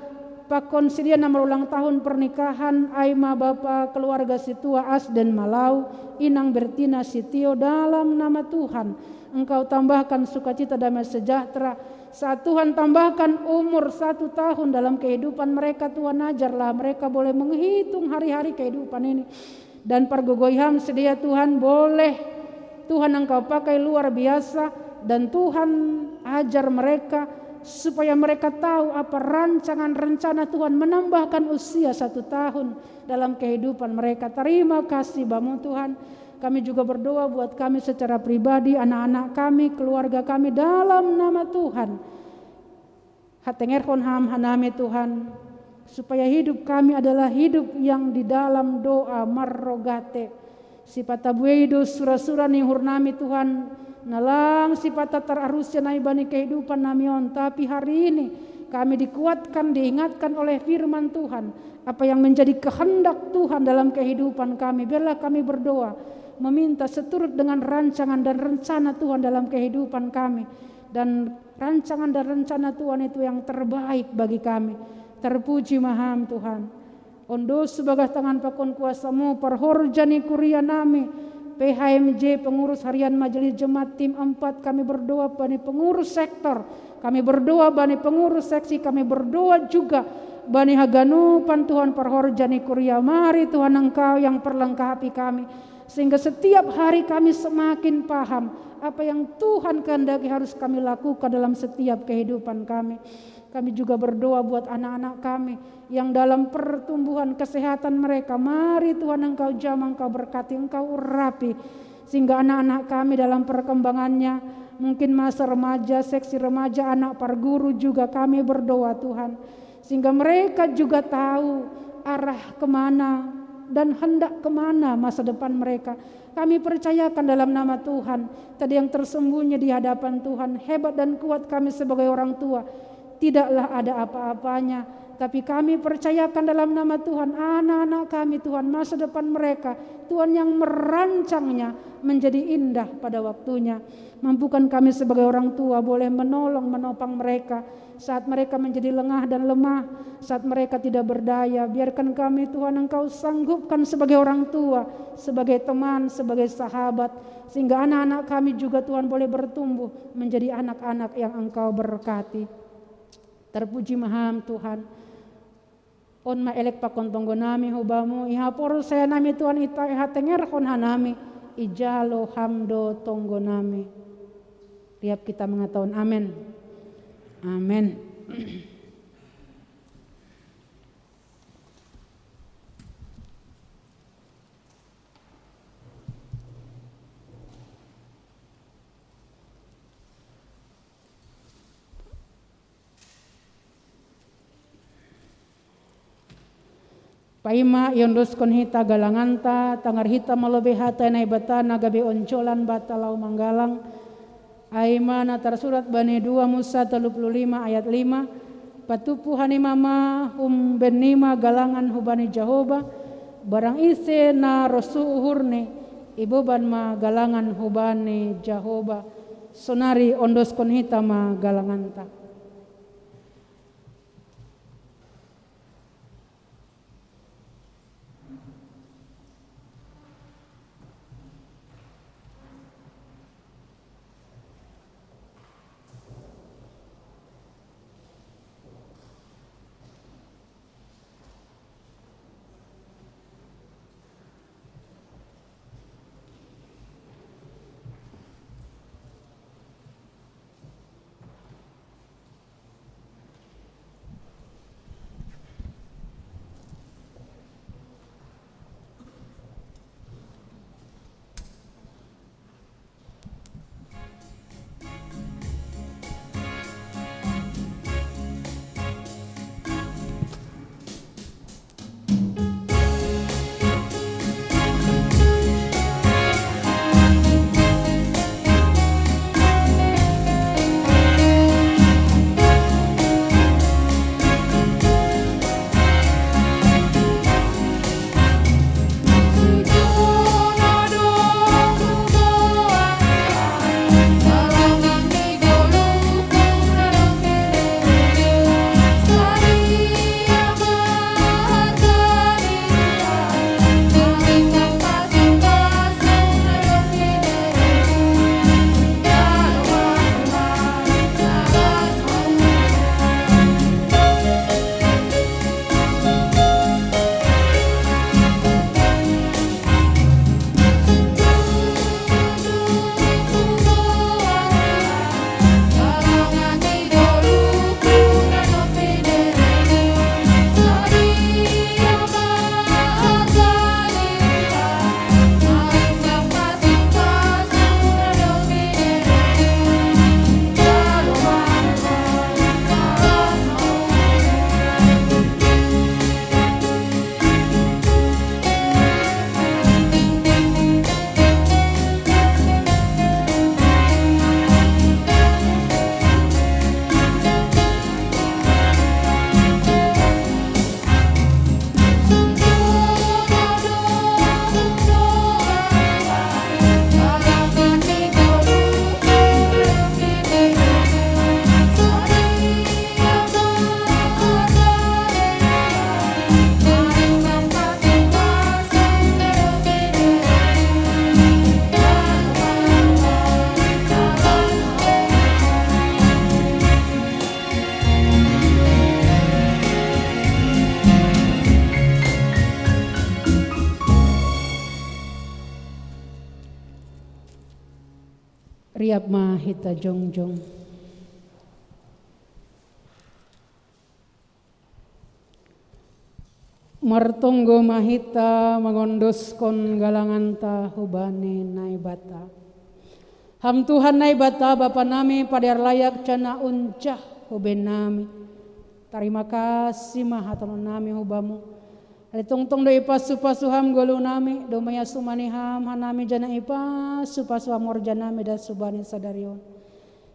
pakon sedia nama ulang tahun pernikahan Aima Bapak keluarga Situa Asden Malau, Inang Bertina Sitio, dalam nama Tuhan Engkau tambahkan sukacita damai sejahtera. Saat Tuhan tambahkan umur 1 tahun dalam kehidupan mereka, Tuhan ajarlah mereka boleh menghitung hari-hari kehidupan ini. Dan pergogoyham sedia Tuhan boleh Tuhan Engkau pakai luar biasa. Dan Tuhan ajar mereka supaya mereka tahu apa rancangan rencana Tuhan menambahkan usia 1 tahun dalam kehidupan mereka. Terima kasih bamu Tuhan. Kami juga berdoa buat kami secara pribadi, anak-anak kami, keluarga kami dalam nama Tuhan. Hatengerhon ham hanami Tuhan, supaya hidup kami adalah hidup yang di dalam doa marrogate. Sifat tabueido surah-surah ni hurnami Tuhan, nalang sifat terarusnya naibani kehidupan namion. Tapi hari ini kami dikuatkan, diingatkan oleh firman Tuhan, apa yang menjadi kehendak Tuhan dalam kehidupan kami. Biarlah kami berdoa, meminta seturut dengan rancangan dan rencana Tuhan dalam kehidupan kami. Dan rancangan dan rencana Tuhan itu yang terbaik bagi kami. Terpuji maham Tuhan. Ondo sebagai tangan pakon kuasamu, perhorjani kuria nami, PHMJ pengurus harian Majelis Jemaat tim 4, kami berdoa bani pengurus sektor, kami berdoa bani pengurus seksi, kami berdoa juga bani haganupan Tuhan perhorjani kuria. Mari Tuhan Engkau yang perlengkapi kami, sehingga setiap hari kami semakin paham apa yang Tuhan kehendaki harus kami lakukan dalam setiap kehidupan kami. Kami juga berdoa buat anak-anak kami yang dalam pertumbuhan kesehatan mereka. Mari Tuhan Engkau jamah, Engkau berkati, Engkau urapi, sehingga anak-anak kami dalam perkembangannya, mungkin masa remaja, seksi remaja, anak parguru juga kami berdoa Tuhan, sehingga mereka juga tahu arah kemana dan hendak kemana masa depan mereka. Kami percayakan dalam nama Tuhan, tadi yang tersembunyi di hadapan Tuhan, hebat dan kuat kami sebagai orang tua, tidaklah ada apa-apanya, tapi kami percayakan dalam nama Tuhan, anak-anak kami Tuhan, masa depan mereka Tuhan yang merancangnya menjadi indah pada waktunya. Mampukan kami sebagai orang tua boleh menolong, menopang mereka saat mereka menjadi lengah dan lemah, saat mereka tidak berdaya. Biarkan kami Tuhan Engkau sanggupkan sebagai orang tua, sebagai teman, sebagai sahabat, sehingga anak-anak kami juga Tuhan boleh bertumbuh menjadi anak-anak yang Engkau berkati. Terpuji maham Tuhan. On ma elek pakon tonggo nami hubamu iha por saya nami Tuhan ita iha tenger hon hanami ijalo hamdo tonggo nami. Tiap kita mengatakan amin. Amin. Paima yondos kon hita galanganta tangar hita malobe hata nai bata nagabe oncolan batalau manggalang. Aima na tersurat bani 2 Musa 35 ayat 5. Patupu hani mama benima galangan hubani Jahoba barang ise na rosu uhurne ibu ban ma galangan hubani Jahoba sonari ondos kon hita ma galanganta. Riap mahita jongjong. Martonggo mahita mangondoskon galanganta hubane naibata. Ham Tuhan naibata Bapa nami padar layak cana uncah huben nami. Terima kasih mahaton nami hubamu. Ali tongtong do ipasu pasuham golu nami do maya sumani ham hanami jana ipasu pasuham orjanami da subani sadarion.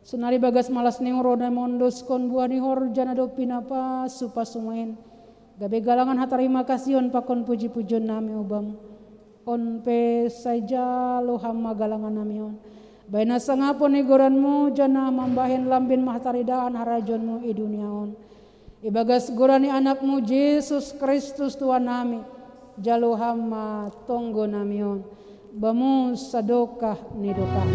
Sunari bagas malas ning roda mondoskon buani hor jana do pinapa supasumain. Gabe galangan hatarima kasihan pakon puji-pujian nami ubam. On pe saja lo hamma galangan nami on. Baina sangapon igoranmu jana mambahin lambin mahtaridaan harajonmu i dunia on. Ibagas gorani anakmu Yesus Kristus Tuhan nami. Jalo hamma tonggo nami on. Bamu sadokah nidokah.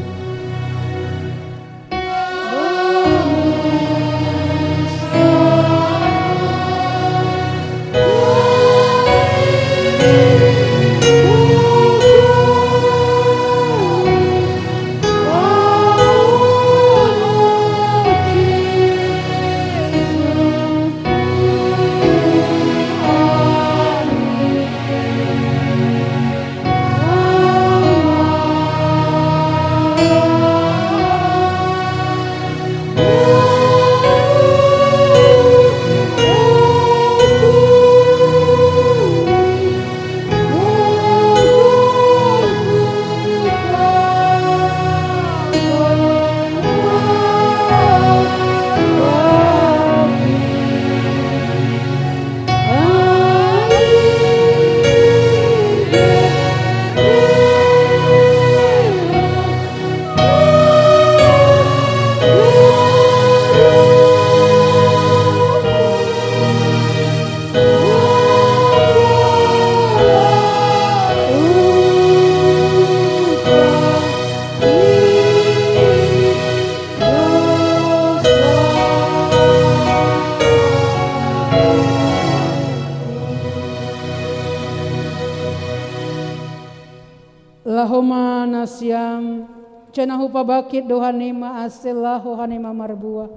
Lahoma nasyam cenahu pabakit dohani ma asillahu hanima marbua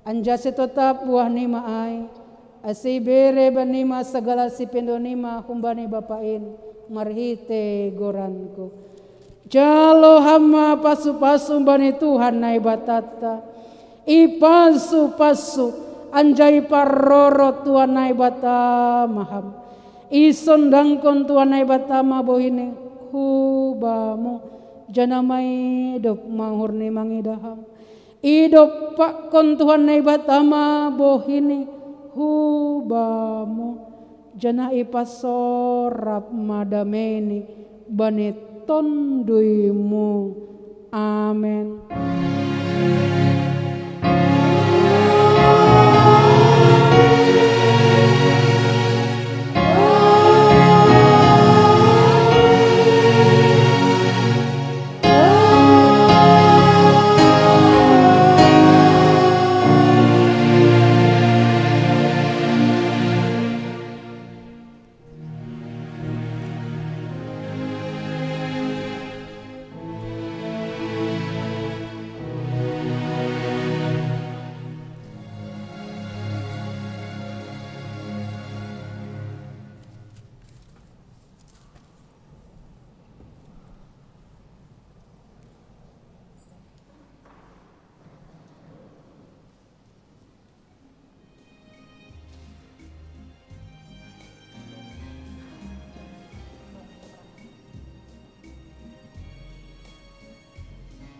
anjase tetap buah nima ai asibere banima segala sipendonima humbani bapain marhite goranku jalo hama pasu-pasu bani Tuhan nai batata ipasu-pasu anjai parroro Tuhan nai bata maham isondangkon Tuhan nai bata mabohine hubamu janamai dop manghurni mangidaham idop pak kon Tuhan nai batama bohini hubamu jana ipasorap madameni baneton duimu amen.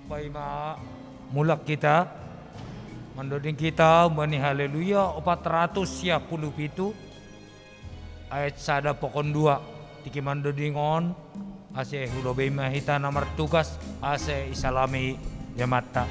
Baima mulak kita mandoding kita mani haleluya 457 ayat sada pokon 2 tiki mandodingon ase hulo baima hita nomor tugas ase isalami yamata